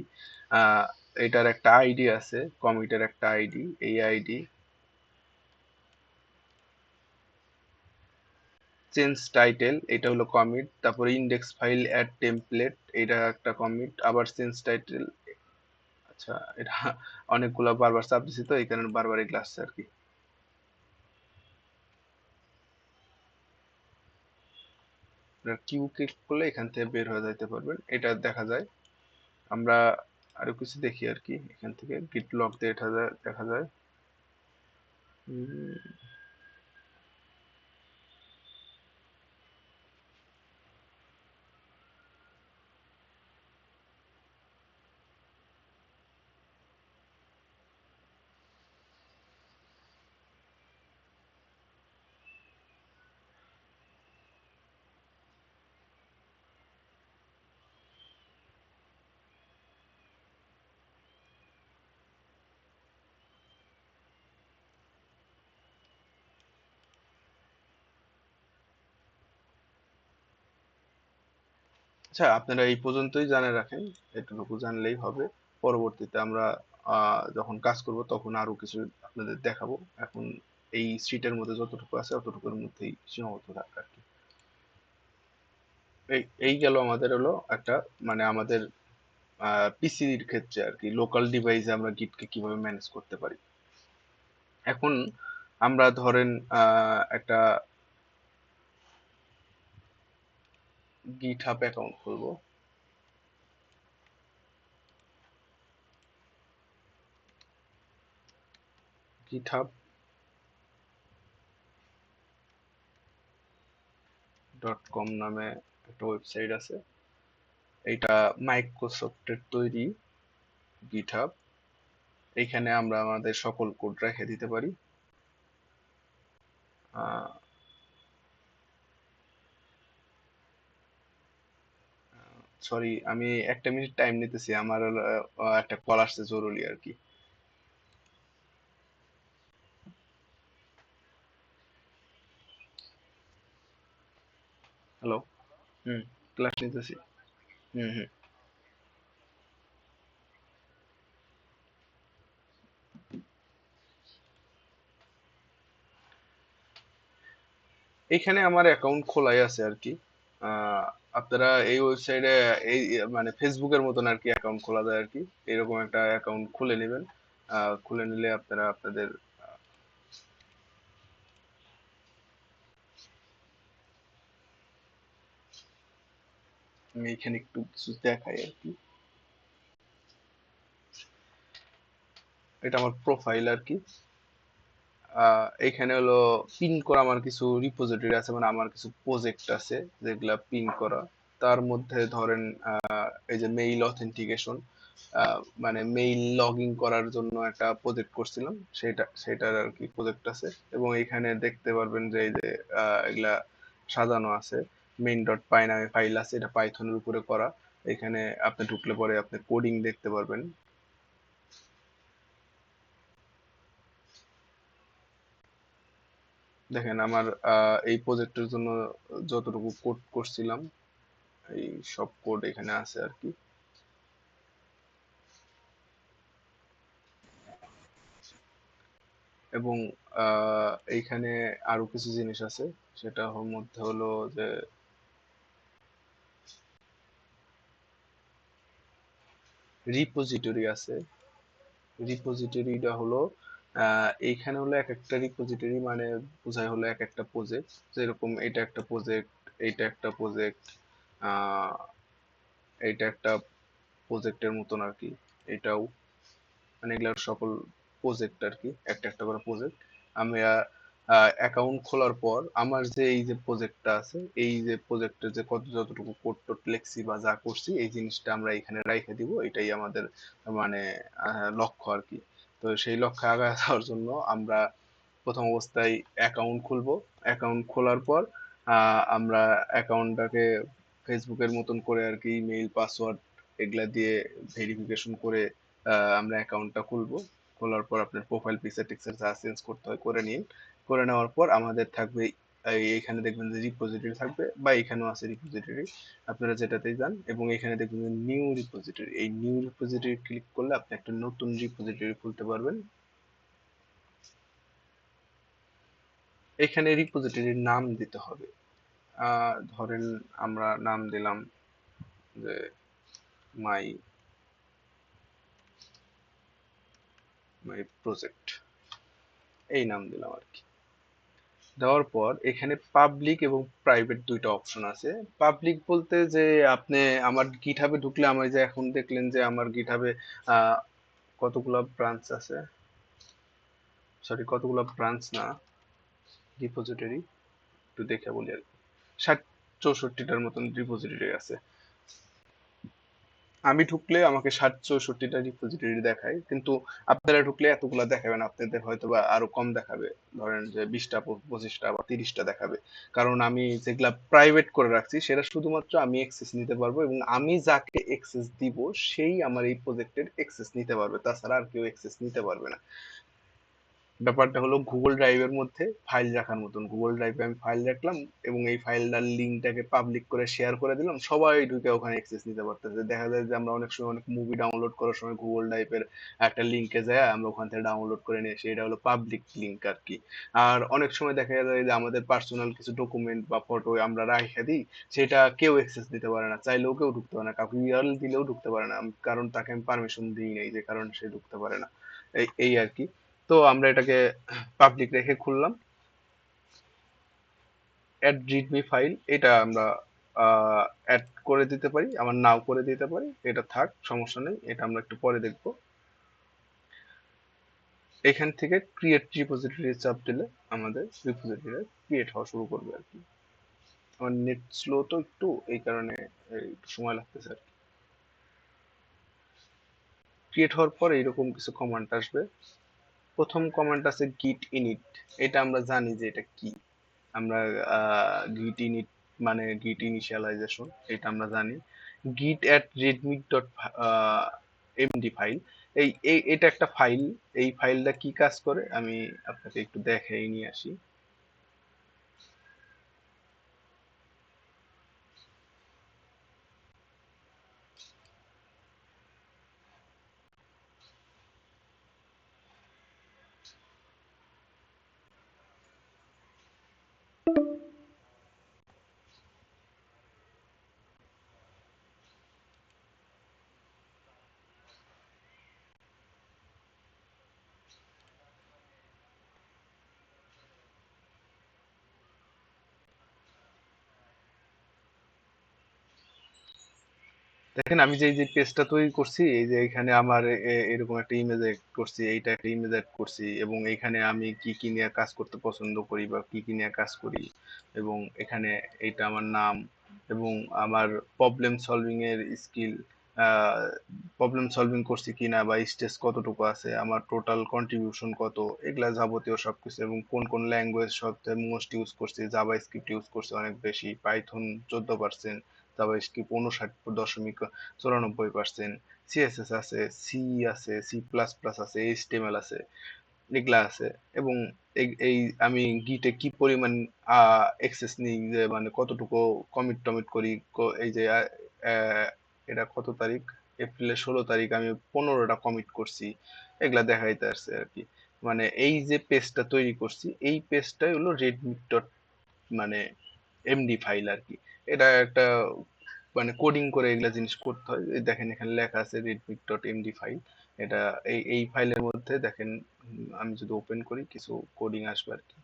আহ, এটার একটা আইডি আছে, কমিটের একটা আইডি, এই আইডি। চেঞ্জ টাইটেল, এটা হলো কমিট। তারপরে ইন্ডেক্স ফাইল অ্যাড টেমপ্লেট, এটা একটা কমিট। আবার চেঞ্জ টাইটেল, আচ্ছা এটা অনেকগুলো বারবার চাপ দিছি তো এই কারণে বারবার এগুলো আসছে আর কি। কিউ ক্লিক করলে এখান থেকে বের হয়ে যাইতে পারবেন, এটা দেখা যায়। আমরা আরো কিছু দেখি আর কি, এখান থেকে গিট লগ দিয়ে এটা দেখা যায়। উম, আচ্ছা, আপনারা এই পর্যন্তই জানে রাখেন, এটুকু জানলেই হবে। পরবর্তীতে আমরা যখন কাজ করব তখন আরো কিছু আপনাদের দেখাবো। এখন এই শীটের মধ্যে যতটুকু আছে অতটুকুর মধ্যেই সীমাবদ্ধ থাকা আর কি। এই গেল আমাদের হলো একটা, মানে আমাদের পিসির ক্ষেত্রে আর কি, লোকাল ডিভাইসে আমরা গিটকে কিভাবে ম্যানেজ করতে পারি। এখন আমরা ধরেন একটা গিটহাব অ্যাকাউন্ট খুলবো। github.com নামে একটা ওয়েবসাইট আছে, এটা মাইক্রোসফটের তৈরি গিটহাব। এইখানে আমরা আমাদের সকল কোড রেখে দিতে পারি। সরি, আমি একটা মিনিট টাইম নিতেছি, আমার হলো, একটা কল আসছে জরুরি আর কি। হ্যালো। হুম, ক্লাস নিতেছি। হুম হুম। এইখানে আমার অ্যাকাউন্ট খোলাই আছে আর কি। আহ, আপনারা এই ওয়েবসাইটে এই মানে ফেসবুকের মতন আর কি অ্যাকাউন্ট খোলা যায় আর কি, এরকম একটা অ্যাকাউন্ট খুলে নেবেন। খুলে নিলে আপনারা আপনাদের আমি এখানে একটু কিছু দেখাই আর কি। এটা আমার প্রোফাইল আর কি। এইখানে হলো পিন করা আমার কিছু রিপোজিটরি আছে, মানে আমার কিছু প্রজেক্ট আছে যেগুলা পিন করা। তার মধ্যে ধরেন এই যে মেইল অথেন্টিকেশন, মানে মেইল লগ ইন করার জন্য একটা প্রজেক্ট করছিলাম, সেটার আর কি প্রজেক্ট আছে। এবং এখানে দেখতে পারবেন যে এই যে এগুলা সাজানো আছে। মেইন ডট পাই নামে ফাইল আছে, এটা পাইথনের উপরে করা। এখানে আপনি ঢুকলে পরে আপনি কোডিং দেখতে পারবেন। দেখেন আমার এই প্রজেক্টের জন্য যতটুকু কোড করছিলাম এই সব কোড এখানে আছে আর কি। এবং এইখানে আরো কিছু জিনিস আছে, সেটা মধ্যে হলো যে রিপোজিটরি আছে। রিপোজিটরিটা হলো এইখানে হলো এক একটা রিপোজিটরি মানে বোঝায় হলো এক একটা প্রজেক্ট। যেরকম এটা একটা প্রজেক্ট, এইটা একটা প্রজেক্ট, আহ এইটা একটা প্রজেক্টের মতন আর কি, এটাও, মানে এগুলোর সকল প্রজেক্ট আর কি, একটা একটা করে প্রজেক্ট। আমি অ্যাকাউন্ট খোলার পর আমার যে এই যে প্রজেক্টটা আছে, এই যে প্রজেক্টের যে কত যতটুকু কোড টোড লেখছি বা যা করছি এই জিনিসটা আমরা এখানে রাইখে দিব, এটাই আমাদের মানে লক্ষ্য আর কি। তো সেই লক্ষ্যে আগায় যাওয়ার জন্য আমরা প্রথম অবস্থায় অ্যাকাউন্ট খুলবো। অ্যাকাউন্ট খোলার পর আমরা অ্যাকাউন্টটাকে ফেসবুকের মতন করে আর কি ইমেইল পাসওয়ার্ড এগুলা দিয়ে ভেরিফিকেশন করে আমরা অ্যাকাউন্টটা খুলবো। খোলার পর আপনার প্রোফাইল পিকচার টিকচার যা চেঞ্জ করতে হয় করে নিন। করে নেওয়ার পর আমাদের থাকবে এইখানে দেখবেন যে রিপোজিটরি থাকবে, বা এখানেও আছে রিপোজিটরি, আপনারা যেটাতেই যান এবং এখানে দেখবেন যে নিউ রিপোজিটরি, এই নিউ রিপোজিটরি ক্লিক করলে আপনি একটা নতুন রিপোজিটরি খুলতে পারবেন। এখানে রিপোজিটরির নাম দিতে হবে। ধরেন আমরা নাম দিলাম যে মাই মাই প্রজেক্ট, এই নাম দিলাম আর কি। দেওয়ার পর এখানে পাবলিক এবং প্রাইভেট দুইটা অপশন আছে। পাবলিক বলতে যে আপনি আমার গিটহাবে ঢুকলে, আমার যে এখন দেখলেন যে আমার গিটহাবে কতগুলো ব্রাঞ্চ আছে, সরি কতগুলো ব্রাঞ্চ না, রিপোজিটরি একটু দেখে বলি আর কি, 60-64টার মতন রিপোজিটরি আছে। আমি ঢুকলে আমাকে 60-64টা রিপোজিটরি দেখায়, কিন্তু আপনারা ঢুকলে এতগুলা দেখাবে না, আপনাদের হয়তো বা আরো কম দেখাবে, ধরেন যে 20টা 25টা বা 30টা দেখাবে। কারণ আমি যেগুলা প্রাইভেট করে রাখছি সেটা শুধুমাত্র আমি অ্যাক্সেস নিতে পারবো, এবং আমি যাকে অ্যাক্সেস দিব সেই আমার এই প্রজেক্টের অ্যাক্সেস নিতে পারবে, তাছাড়া আর কেউ অ্যাক্সেস নিতে পারবে না। ব্যাপারটা হলো গুগল ড্রাইভের মধ্যে ফাইল রাখার মতন। গুগল ড্রাইভে আমি ফাইল রাখলাম এবং এই ফাইলটার লিঙ্কটাকে পাবলিক করে শেয়ার করে দিলাম, সবাই ঢুকে ওখানে অ্যাক্সেস নিতে পারতেছে। দেখা যায় যে আমরা অনেক সময় অনেক মুভি ডাউনলোড করার সময় গুগল ড্রাইভের একটা লিঙ্কে যায় আমরা ওখান থেকে ডাউনলোড করে নিয়ে আসি, এটা হলো পাবলিক লিঙ্ক আর কি। আর অনেক সময় দেখা যায় যে আমাদের পার্সোনাল কিছু ডকুমেন্ট বা ফটো আমরা রাখে দিই, সেটা কেউ অ্যাক্সেস দিতে পারে না, চাইলেও কেউ ঢুকতে পারে না, কাউকে ইউআরএল দিলেও ঢুকতে পারে না, কারণ তাকে আমি পারমিশন দিই নাই, যে কারণে সে ঢুকতে পারে না। এই এই আর কি। তো আমরা এটাকে পাবলিক রেখে খুললাম। অ্যাড রিডমি ফাইল, এটা আমরা অ্যাড করে দিতে পারি, আমার নাও করে দিতে পারি, এটা থাক সমস্যা নেই, এটা আমরা একটু পরে দেখব। এখান থেকে ক্রিয়েট রিপোজিটরি চাপ দিলে আমাদের রিপোজিটরি ক্রিয়েট হওয়া শুরু করবে আর কি। আমার নেট স্লো তো একটু, এই কারণে একটু সময় লাগতেছে আর কি। ক্রিয়েট হওয়ার পর এইরকম কিছু কমান্ড আসবে। প্রথম কমান্ড আছে গিট ইনিট, এটা আমরা জানি যে এটা কি। আমরা গিট ইনিট মানে গিট ইনিশিয়ালাইজেশন, এটা আমরা জানি। গিট at Redmi dot MD file, এটা একটা ফাইল। এই ফাইলটা কি কাজ করে আমি আপনাকে একটু দেখাই নিয়ে আসি। দেখেন আমি যে এই যে পেজটা তৈরি করছি, এই যে এখানে আমার এরকম একটা ইমেজ এড করছি, এইটা একটা ইমেজ এড করছি, এবং এখানে আমি কি কি নিয়ে কাজ করতে পছন্দ করি বা কি কি নিয়ে কাজ করি, এবং এখানে এইটা আমার নাম, এবং আমার প্রবলেম সলভিং এর স্কিল, প্রবলেম সলভিং করছি কিনা বা স্টেজ কতটুকু আছে, আমার টোটাল কন্ট্রিবিউশন কত, এগুলা যাবতীয় সবকিছু, এবং কোন কোন ল্যাঙ্গুয়েজ সবচেয়ে মোস্ট ইউজ করছি, জাভা স্ক্রিপ্ট ইউজ করছি অনেক বেশি, পাইথন 14%, জাভাস্ক্রিপ্ট 59.94%, সিএসএস আছে, সি আছে, সি প্লাস প্লাস আছে, এইচটিএমএল আছে, এগুলা আছে। এবং এই আমি গিটে কি পরিমাণ এক্সেস নিই, যে মানে কতটুকু কমিট টমিট করি। এই যে এটা কত তারিখ, এপ্রিলের 16 তারিখ আমি 15টা কমিট করছি, এগুলা দেখাইতে আসছে আর কি। মানে এই যে পেজটা তৈরি করছি, এই পেজটাই হলো রেডমি ডট মানে এমডি ফাইল আর কি। এটা একটা মানে কোডিং করে এগুলা জিনিস করতে হয়। এই দেখেন এখানে লেখা আছে রেডমি ডট এমডি ফাইল। এটা এই ফাইলের মধ্যে দেখেন, আমি যদি ওপেন করি কিছু কোডিং আসবে আর কি।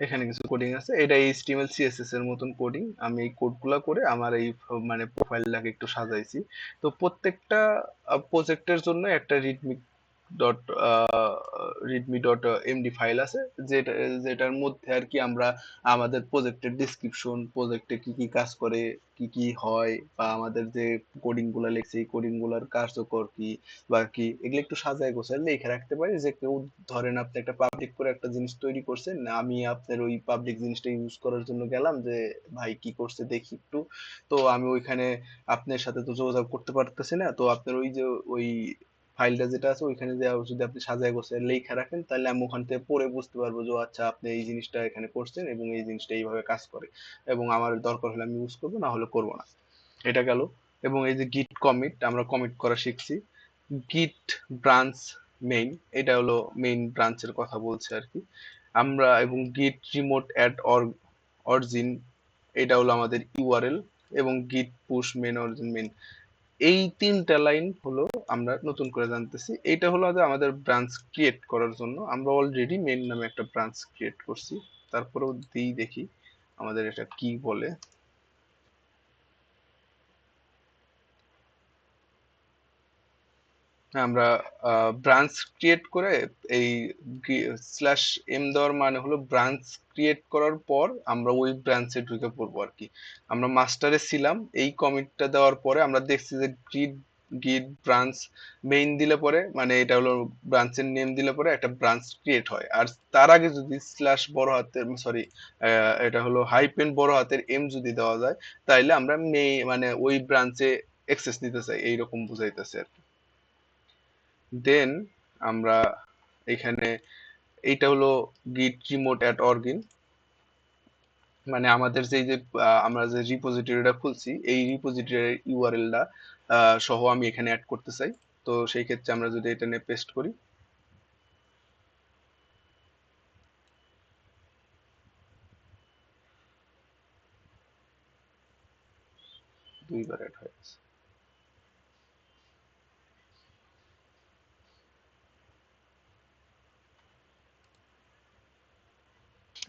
এখানে কিছু কোডিং আছে, এটা এইচটিএমএল সিএসএস এর মতন কোডিং। আমি এই কোডগুলা করে আমার এই মানে প্রোফাইলটাকে একটু সাজাইছি। তো প্রত্যেকটা প্রজেক্টের জন্য একটা dot Redmi dot MD file আছে, যেটার মধ্যে আর কি আমরা আমাদের প্রজেক্টের ডিসক্রিপশন, প্রজেক্টে কি কি কাজ করে, কি কি হয়, বা আমাদের যে কোডিং গুলা লিখছে এই কোডিং গুলার কার্যকর কি বা কি, এগুলো একটু সাজায় গোছায় লিখে রাখতে পারি। যে কেউ ধরেন আপনি একটা পাবলিক করে একটা জিনিস তৈরি করছেন, আমি আপনার ওই পাবলিক জিনিসটা ইউজ করার জন্য গেলাম, যে ভাই কি করছে দেখি একটু। তো আমি ওইখানে আপনার সাথে তো যোগাযোগ করতে পারতেছি না, তো আপনার ওই যে ওই ফাইলটা যেটা আছে ওইখানে যে যদি আপনি সাজায় গোছায় লেখা রাখেন, তাহলে আমি ওখান থেকে পড়ে বুঝতে পারবো যে ও আচ্ছা আপনি এই জিনিসটা এখানে করছেন এবং এই জিনিসটা এইভাবে কাজ করে, এবং আমার দরকার হলে আমি ইউজ করবো, না হলে করবো না। এটা গেল। এবং এই যে গিট কমিট, আমরা কমিট করা শিখছি। গিট ব্রাঞ্চ মেইন, এটা হলো মেইন ব্রাঞ্চের কথা বলছে আর কি আমরা। এবং গিট রিমোট অ্যাট অরিজিন, এটা হলো আমাদের ইউআরএল। এবং গিট পুশ মেন অরিজিন মেইন, এই তিনটা লাইন হলো আমরা নতুন করে জানতেছি। এইটা হলো যে আমাদের ব্রাঞ্চ ক্রিয়েট করার জন্য আমরা অলরেডি মেইন নামে একটা ব্রাঞ্চ ক্রিয়েট করছি। তারপরেও দেখি আমাদের এটা কি বলে। আমরা ব্রাঞ্চ ক্রিয়েট করে এই স্ল্যাশ এম দেওয়ার মানে হলো ব্রাঞ্চ ক্রিয়েট করার পর আমরা ওই ব্রাঞ্চে ঢুকে পড়বো আর কি। আমরা মাস্টারে ছিলাম, এই কমিটটা দেওয়ার পরে আমরা দেখছি যে গিট ব্রাঞ্চ মেইন দিলে পরে, মানে এটা হলো ব্রাঞ্চের নেম দিলে পরে একটা ব্রাঞ্চ ক্রিয়েট হয়। আর তার আগে যদি স্ল্যাশ বড় হাতের সরি এটা হলো হাইপেন বড় হাতের এম যদি দেওয়া যায়, তাইলে আমরা মানে ওই ব্রাঞ্চে অ্যাক্সেস নিতে চাই, এইরকম বুঝাইতেছে আর কি। দেন আমরা এখানে, এইটা হলো গিট রিমোট অ্যাট অর্গিন, মানে আমাদের যে আমরা যে রিপোজিটরিটা খুলছি এই রিপোজিটরির ইউআরএলটা সহ আমি এখানে অ্যাড করতে চাই। তো সেই ক্ষেত্রে আমরা যদি এটা নিয়ে পেস্ট করি, দুইবার অ্যাড হয়ে গেছে।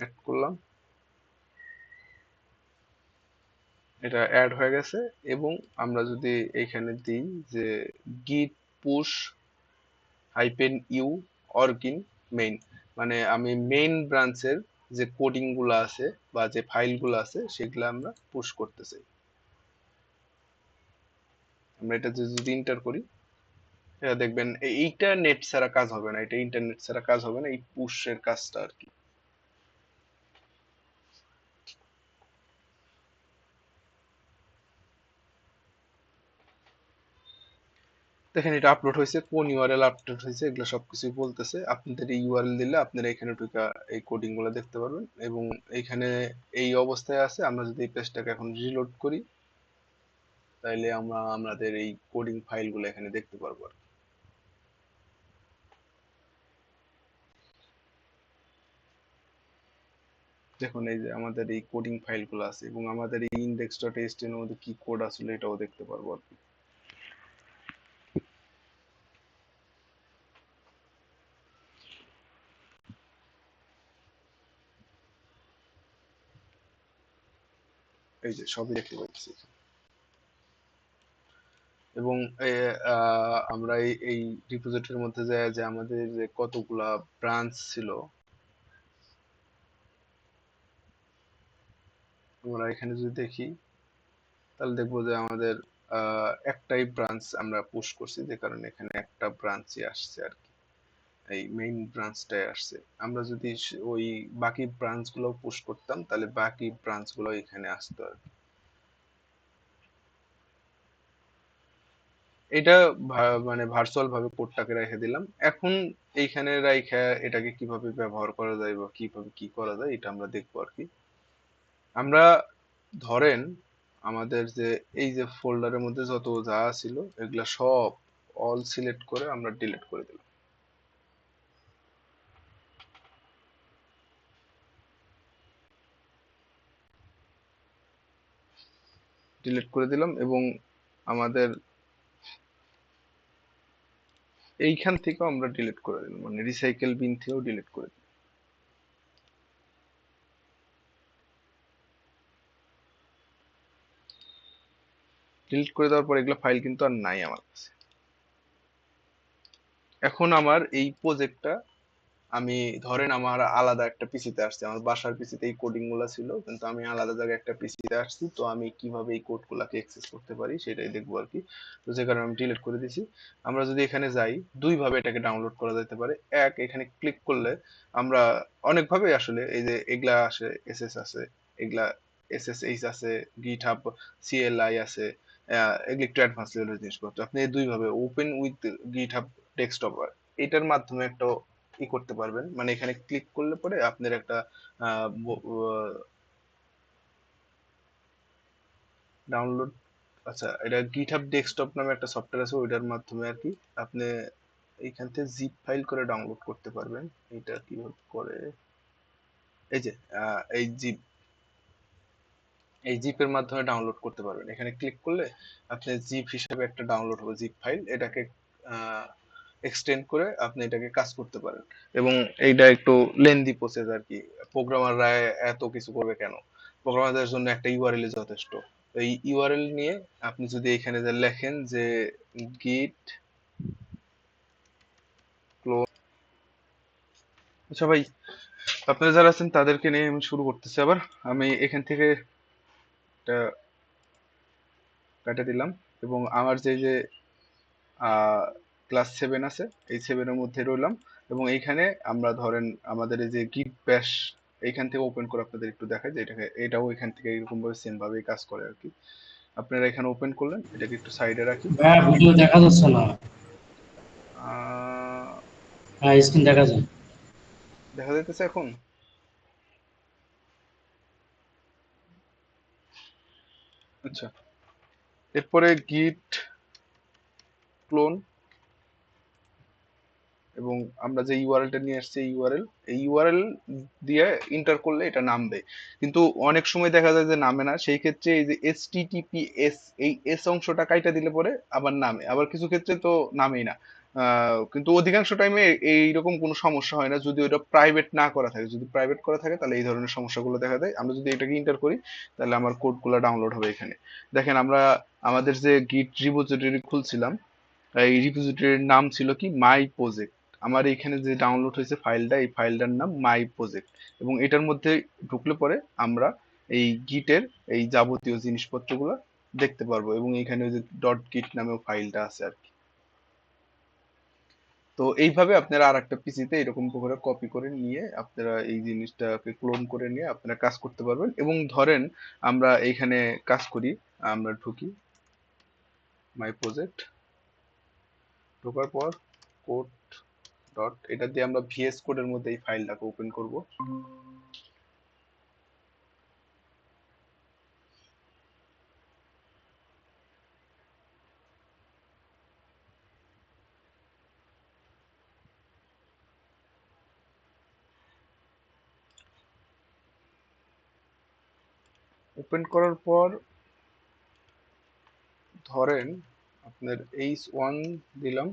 অ্যাড করলাম, এটা অ্যাড হয়ে গেছে। এবং আমরা যদি এখানে দিই যে গিট পুশ হাইপেন ইউ অর্গিন মেইন, মানে আমি মেইন ব্রাঞ্চের যে কোডিং গুলো আছে বা যে ফাইল গুলো আছে সেগুলো আমরা পুশ করতে চাই। আমরা এটা যদি ইন্টার করি, এটা দেখবেন এইটা নেট ছাড়া কাজ হবে না, এটা ইন্টারনেট ছাড়া কাজ হবে না, এই পুশের কাজটা আর কি। দেখেন এটা আপলোড হয়েছে, কোন ইউআরএল আপলোড হয়েছে এগুলো সবকিছুই বলতেছে। আপনাদের এই ইউআরএল দিলে আপনারা এখানে ঢুকে এই কোডিং গুলো দেখতে পারবেন। এবং এইখানে এই অবস্থায় আছে। আমরা যদি এই পেজটাকে এখন রিলোড করি, তাইলে আমরা আমাদের এই কোডিং ফাইল গুলো এখানে দেখতে পারবো আর কি। দেখুন এই যে আমাদের এই কোডিং ফাইল গুলো আছে, এবং আমাদের এই ইন্ডেক্স ডট এইচটিএমএল এর মধ্যে কি কোড আসলে এটাও দেখতে পারবো আর কি। এই যে সবই দেখতে পাচ্ছি। এবং আমরা এই রিপোজিটরির মধ্যে যে আমাদের যে কতগুলা ব্রাঞ্চ ছিল, আমরা এখানে যদি দেখি তাহলে দেখবো যে আমাদের একটাই ব্রাঞ্চ আমরা পুশ করছি, যে কারণে এখানে একটা ব্রাঞ্চই আসছে আর কি, এই মেইন ব্রাঞ্চটাই আসছে। আমরা যদি ওই বাকি ব্রাঞ্চ গুলো পুশ করতাম তাহলে বাকি ব্রাঞ্চ গুলো এখানে আসতো আর কি। এটা মানে ভার্চুয়াল ভাবে কোডটাকে রেখে দিলাম। এখন এইখানে রাইখা এটাকে কিভাবে ব্যবহার করা যায় বা কিভাবে কি করা যায় এটা আমরা দেখবো আর কি। আমরা ধরেন আমাদের যে এই যে ফোল্ডারের মধ্যে যত যা ছিল এগুলা সব অল সিলেক্ট করে আমরা ডিলিট করে দিলাম। ডিলিট করে দিলাম এবং আমাদের এইখান থেকেও আমরা ডিলিট করে দিলাম, মানে রিসাইকেল বিন থেকেও ডিলিট করে দিলাম। ডিলিট করে দেওয়ার পর এগুলো ফাইল কিন্তু আর নাই আমার কাছে। এখন আমার এই প্রজেক্টটা আমি ধরেন আমার আলাদা একটা পিসিতে আসছে, আমার বাসার পিসিতে এই কোডিং গুলা ছিল, কিন্তু আমি আলাদা জায়গায় একটা পিসিতে আসছি, তো আমি কিভাবে এই কোড গুলাকে অ্যাক্সেস করতে পারি সেটাই দেখবো আর কি। তো যে কারণে আমি ডিলিট করে দিছি। আমরা যদি এখানে যাই, দুই ভাবে এটাকে ডাউনলোড করা যেতে পারে। এক, এখানে ক্লিক করলে আমরা অনেক ভাবে আসলে এই যে এগুলা আসে, এসএস আছে, এগুলা এসএসএইচ আছে, গিটহাব সিএলআই আছে, এগুলি একটু অ্যাডভান্স লেভেলের জিনিসপত্র। আপনি এই দুই ভাবে ওপেন উইথ গিটহাব ডেস্কটপ এটার মাধ্যমে একটা করতে পারবেন, মানে এখানে ক্লিক করলে পরে আপনার একটা ডাউনলোড, আচ্ছা এটা গিটহাব ডেস্কটপ নামে একটা সফটওয়্যার আছে, ওইটার মাধ্যমে আর কি আপনি এইখান থেকে জিপ ফাইল করে ডাউনলোড করতে পারবেন। এটা কিভাবে করে, এই যে এই জিপের মাধ্যমে ডাউনলোড করতে পারবেন। এখানে ক্লিক করলে আপনি জিপ হিসেবে একটা ডাউনলোড হবে জিপ ফাইল, এটাকে এক্সটেন্ড করে আপনি এটাকে কাজ করতে পারেন। এবং এইটা একটু লেন্দি প্রসেস আর কি, প্রোগ্রামাররা এত কিছু করবে কেন, প্রোগ্রামারদের জন্য একটা ইউআরএল যথেষ্ট। এই ইউআরএল নিয়ে আপনি যদি এখানে যে লেখেন যে গিট ক্লোন, আচ্ছা ভাই আপনারা যারা আছেন তাদেরকে নিয়ে আমি শুরু করতেছি আবার। আমি এখান থেকে এটা কাটা দিলাম এবং আমার যে যে ক্লাস 7 আছে এই 7-এর মধ্যে রইলাম। এবং এইখানে আমরা ধরেন আমাদের এই যে গিট ব্যাশ এইখান থেকে ওপেন করে আপনাদের একটু দেখাই যে এটাকে, এটাও এখান থেকে এরকম ভাবে সেম ভাবেই কাজ করে আর কি। আপনারা এখানে ওপেন করলেন, এটাকে একটু সাইডে রাখি। ভাইয়া ভিডিও দেখা যাচ্ছে না। আহ, হ্যাঁ, স্ক্রিন দেখা যায়। দেখা যাইতেছে এখন? আচ্ছা, এরপরে গিট ক্লোন এবং আমরা যে ইউআরএলটা নিয়ে আসছি এই ইউআরএল দিয়ে ইন্টার করলে এটা নামবে, কিন্তু অনেক সময় দেখা যায় যে নামে না। সেই ক্ষেত্রে এই যে এইচটিটিপিএস এই এস অংশটা কাইটা দিলে পরে আবার নামে, আবার কিছু ক্ষেত্রে তো নামেই না। কিন্তু অধিকাংশ টাইমে এইরকম কোনো সমস্যা হয় না যদি ওটা প্রাইভেট না করা থাকে। যদি প্রাইভেট করা থাকে তাহলে এই ধরনের সমস্যাগুলো দেখা দেয়। আমরা যদি এটাকে ইন্টার করি তাহলে আমার কোডগুলো ডাউনলোড হবে এখানে। দেখেন আমরা আমাদের যে গিট রিপোজিটরি খুলছিলাম, এই রিপোজিটরির নাম ছিল কি মাই প্রজেক্ট। আমার এখানে যে ডাউনলোড হয়েছে ফাইলটা, এই ফাইলটার নাম মাই প্রজেক্ট। এবং এটার মধ্যে ঢুকলে পরে আমরা এই গিটের এই যাবতীয় জিনিসপত্রগুলো দেখতে পারবো। এবং এখানে ওই যে ডট গিট নামেও ফাইলটা আছে আর কি। তো এইভাবে আপনারা আর একটা পিসিতে এরকম করে কপি করে নিয়ে আপনারা এই জিনিসটাকে ক্লোন করে নিয়ে আপনারা কাজ করতে পারবেন। এবং ধরেন আমরা এইখানে কাজ করি, আমরা ঢুকি মাই প্রজেক্ট, ঢোকার পর কোড ডট, এটা দিয়ে আমরা ভিএস কোডের মধ্যে এই ফাইলটাকে ওপেন করব। ওপেন করার পর ধরেন আপনার h1 দিলাম,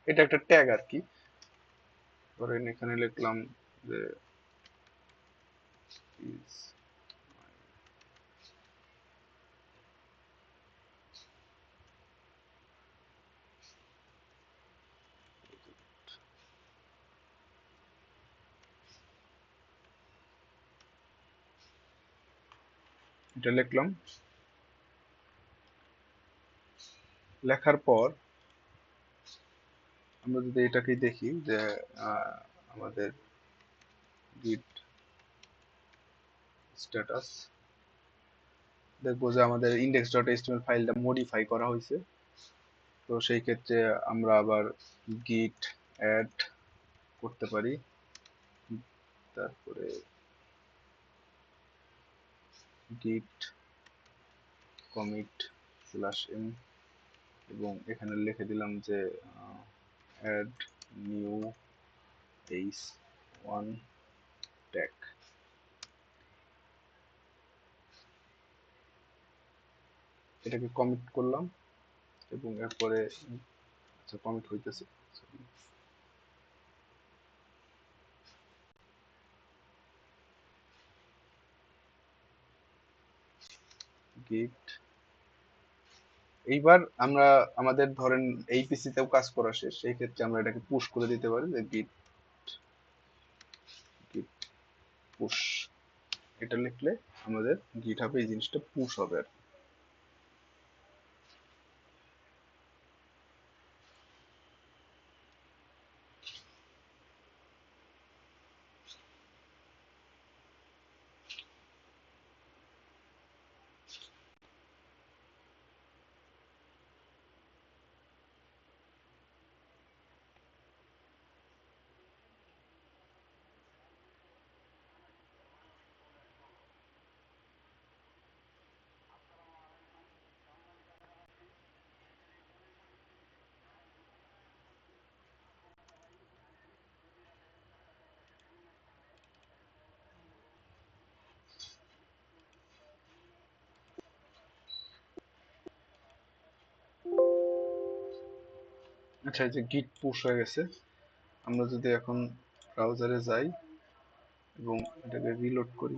এটা একটা ট্যাগ আর কি। ধরেন এখানে লিখলাম যে is এটা লিখলাম। লেখার পর আমরা যদি এটাকে দেখি যে আমাদের git স্ট্যাটাস, দেখবো যে আমাদের index.html ফাইলটা মডিফাই করা হয়েছে। তো সেই ক্ষেত্রে আমরা আবার git add করতে পারি, তারপরে git commit /m এবং এখানে লিখে দিলাম যে add new h1 tag। এটাকে কমিট করলাম এবং এরপরে আচ্ছা কমিট হইতেছে, git। এইবার আমরা আমাদের ধরেন এই পিসিতেও কাজ করা শেষ, সেই ক্ষেত্রে আমরা এটাকে পুশ করে দিতে পারি যে git git push, এটা লিখলে আমাদের গিটহাবে এই জিনিসটা পুশ হবে আর কি। আচ্ছা, এই যে গিট পুশ হয়ে গেছে, আমরা যদি এখন ব্রাউজারে যাই এবং এটাকে রিলোড করি,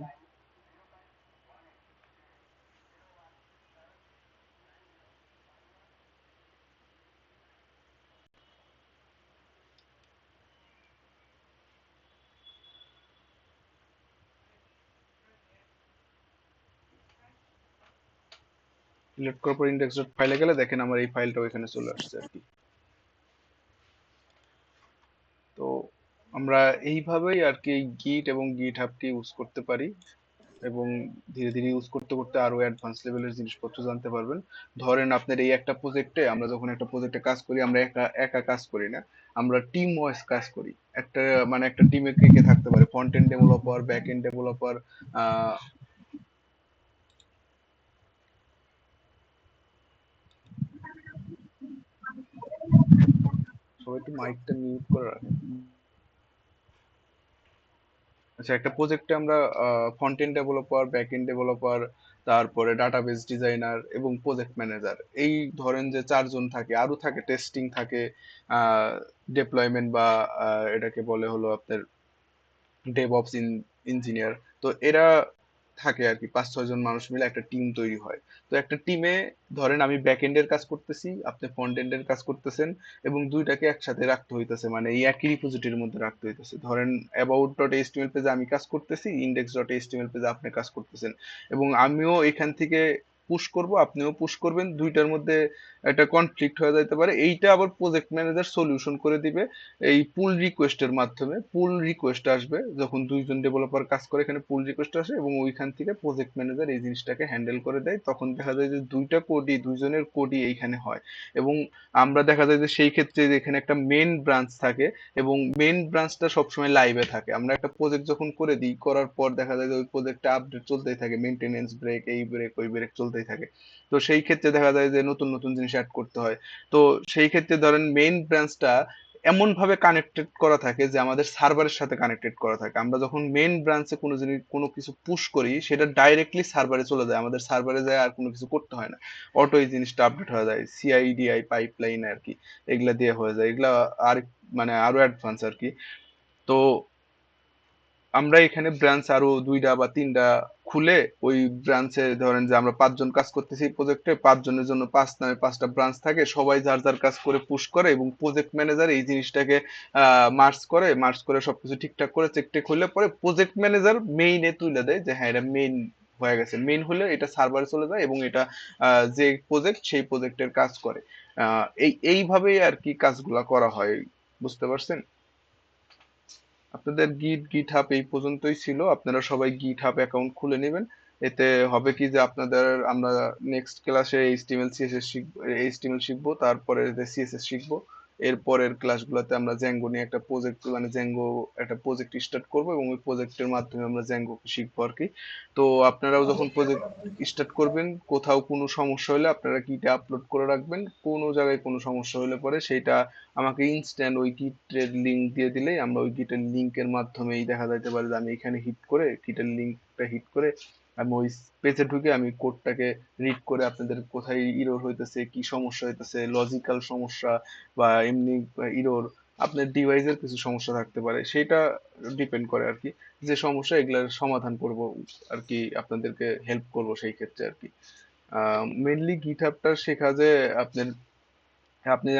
রিলোড করার পর ইন্ডেক্স ডট ফাইলে গেলে দেখেন আমার এই ফাইলটাও এখানে চলে আসছে আর কি। তো আমরা এইভাবেই আর কি গিট এবং গিটহাবকে ইউজ করতে পারি এবং ধীরে ধীরে ইউজ করতে করতে আরো অ্যাডভান্স লেভেলের জিনিসপত্র জানতে পারবেন। ধরেন আপনার এই একটা প্রজেক্টে, আমরা যখন একটা প্রজেক্টে কাজ করি, আমরা একা একা কাজ করি না, আমরা টিম ওয়াইজ কাজ করি। একটা মানে একটা টিমে কে কে থাকতে পারে, front end developer, back end developer. সবাই একটু মাইকটা মিউট করে রাখেন। আচ্ছা, একটা প্রজেক্টে আমরা front end developer, back end developer, তারপরে ডাটাবেস ডিজাইনার এবং প্রজেক্ট ম্যানেজার, এই ধরেন যে চারজন থাকে, আরো থাকে টেস্টিং থাকে, ডেপ্লয়মেন্ট বা এটাকে বলে হলো আপনার ডেভঅপস ইঞ্জিনিয়ার। তো এরা থাকে আর কি, 5-6 জন মানুষ মিলে একটা টিম তৈরি হয়। তো একটা টিমে ধরেন আমি ব্যাক এন্ডের কাজ করতেছি, আপনি ফ্রন্ট এন্ডের কাজ করতেছেন, এবং দুইটাকে একসাথে রাখতে হইতেছে, মানে এই একই রিপোজিটরির মধ্যে রাখতে হইতেছে। ধরেন অ্যাবাউট ডট এইচটিএমএল পেজে আমি কাজ করতেছি, ইন্ডেক্স ডট এইচটিএমএল পেজে আপনি কাজ করতেছেন, এবং আমিও এখান থেকে পুশ করব, আপনিও পুশ করবেন, দুইটার মধ্যে একটা কনফ্লিক্ট হয়ে যাইতে পারে। এইটা আবার প্রজেক্ট ম্যানেজার সলিউশন করে দিবে এই পুল রিকোয়েস্টের মাধ্যমে। পুল রিকোয়েস্ট আসবে যখন দুইজন ডেভেলপার কাজ করে, এখানে পুল রিকোয়েস্ট আসে এবং ওইখান থেকে প্রজেক্ট ম্যানেজার এই জিনিসটাকে হ্যান্ডেল করে দেয়। তখন দেখা যায় যে দুইটা কোডই, দুইজনের কোডই এইখানে হয়। এবং আমরা দেখা যায় যে সেই ক্ষেত্রে যে এখানে একটা মেন ব্রাঞ্চ থাকে এবং মেন ব্রাঞ্চটা সবসময় লাইভে থাকে। আমরা একটা প্রজেক্ট যখন করে দিই, করার পর দেখা যায় যে ওই প্রজেক্টটা আপডেট চলতেই থাকে, মেনটেনেন্স ব্রেক, এই ব্রেক ওই ব্রেক চলতেই থাকে। তো সেই ক্ষেত্রে দেখা যায় যে নতুন নতুন জিনিস অ্যাড করতে হয়। তো সেই ক্ষেত্রে ধরেন মেইন ব্রাঞ্চটা এমন ভাবে কানেক্টেড করা থাকে যে আমাদের সার্ভারের সাথে কানেক্টেড করা থাকে। আমরা যখন মেইন ব্রাঞ্চে কোনো জিনিস কোনো কিছু পুশ করি, সেটা ডাইরেক্টলি সার্ভারে চলে যায়, আমাদের সার্ভারে যায় আর কোনো কিছু করতে হয় না, অটো এই জিনিসটা আপডেট হয়ে যায় সিআইডিআই পাইপলাইন আর কি, এগুলা দিয়ে হয়ে যায়। এগুলা আর মানে আরো অ্যাডভান্স আর কি। তো আমরা এখানে ব্রাঞ্চ আরো 2টা বা 3টা খুলে, ওই ব্রাঞ্চে ধরেন যে আমরা 5জন কাজ করতেছি প্রজেক্টে, 5জনের জন্য 5 নামে 5টা ব্রাঞ্চ থাকে, সবাই যার যার কাজ করে পুশ করে, এবং প্রজেক্ট ম্যানেজার এই জিনিসটাকে মার্জ করে সবকিছু ঠিকঠাক করে চেক টেক হলে পরে প্রজেক্ট ম্যানেজার মেইনে তুলে দেয় যে হ্যাঁ এটা মেইন হয়ে গেছে। মেইন হলে এটা সার্ভারে চলে যায় এবং এটা যে প্রজেক্ট সেই প্রজেক্টের কাজ করে। এইভাবেই আর কি কাজগুলা করা হয়, বুঝতে পারছেন? আপনাদের গিটহাব এই পর্যন্তই ছিল। আপনারা সবাই গিটহাব অ্যাকাউন্ট খুলে নেবেন এতে হবে কি যে আপনাদের আমরা নেক্সট ক্লাসে এইচটিএমএল সিএসএস শিখবো, এইচটিএমএল শিখবো, তারপরে সিএসএস শিখবো। এর পরের ক্লাসগুলোতে আমরা জ্যাঙ্গো নিয়ে একটা প্রজেক্ট, মানে জ্যাঙ্গো একটা প্রজেক্ট স্টার্ট করবো, এবং ওই প্রজেক্টের মাধ্যমে আমরা জ্যাঙ্গো শিখবো আর কি। তো আপনারাও যখন প্রজেক্ট স্টার্ট করবেন, কোথাও কোনো সমস্যা হলে আপনারা কিটে আপলোড করে রাখবেন। কোনো জায়গায় কোনো সমস্যা হলে পরে সেইটা আমাকে ইনস্ট্যান্ট ওই কিটের লিঙ্ক দিয়ে দিলেই আমরা ওই কিটের লিঙ্কের মাধ্যমেই দেখা যাইতে পারে যে আমি এখানে হিট করে কিটের লিঙ্কটা হিট করে আমি ওই পেজে ঢুকে আমি কোডটাকে রিড করে আপনাদের কোথায় ইরর হইতেছে, কি সমস্যা হইতেছে, লজিক্যাল সমস্যা বা এমনি ইরর, আপনার ডিভাইসের কিছু সমস্যা থাকতে পারে, সেটা ডিপেন্ড করে আর কি। যে সমস্যা এগুলার সমাধান করব আর কি, আপনাদেরকে হেল্প করব সেই ক্ষেত্রে আর কি। মেনলি গিটহাবটা শেখা যে আপনার, আপনি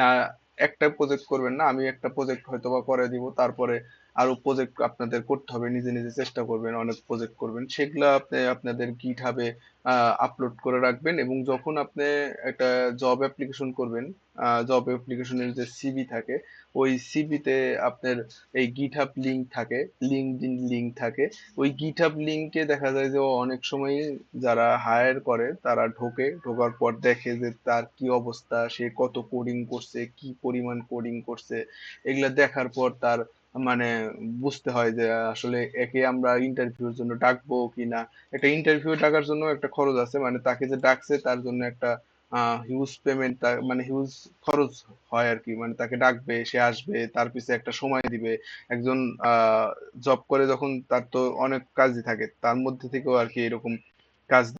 একটা প্রজেক্ট করবেন না, আমি একটা প্রজেক্ট হয়তো বা করে দিব, তারপরে আরো প্রজেক্ট আপনাদের করতে হবে, নিজে নিজে চেষ্টা করবেন, অনেক প্রজেক্ট করবেন, সেগুলা আপনি আপনাদের গিটহাবে আপলোড করে রাখবেন। এবং যখন আপনি একটা জব অ্যাপ্লিকেশন করবেন, জব অ্যাপ্লিকেশনের যে সিভি থাকে, ওই সিভিতে আপনার এই গিটহাব লিংক থাকে, লিঙ্কডইন লিংক থাকে। ওই গিটহাব লিংকে দেখা যায় যে অনেক সময় যারা হায়ার করে তারা ঢোকে, ঢোকার পর দেখে যে তার কি অবস্থা, সে কত কোডিং করছে, কি পরিমাণ কোডিং করছে, এগুলা দেখার পর তার মানে বুঝতে হয় যে আসলে একে আমরা ইন্টারভিউর জন্য ডাকবো কিনা। একটা ইন্টারভিউ ডাকার জন্য একটা খরচ আছে, মানে তাকে যে ডাকছে তার জন্য একটা হিউজ পেমেন্ট, মানে হিউজ খরচ হয় আর কি। মানে তাকে ডাকবে, সে আসবে, তার পিছে একটা সময় দিবে। একজন জব করে যখন, তার তো অনেক কাজই থাকে, তার মধ্যে থেকেও আর কি এরকম কাজ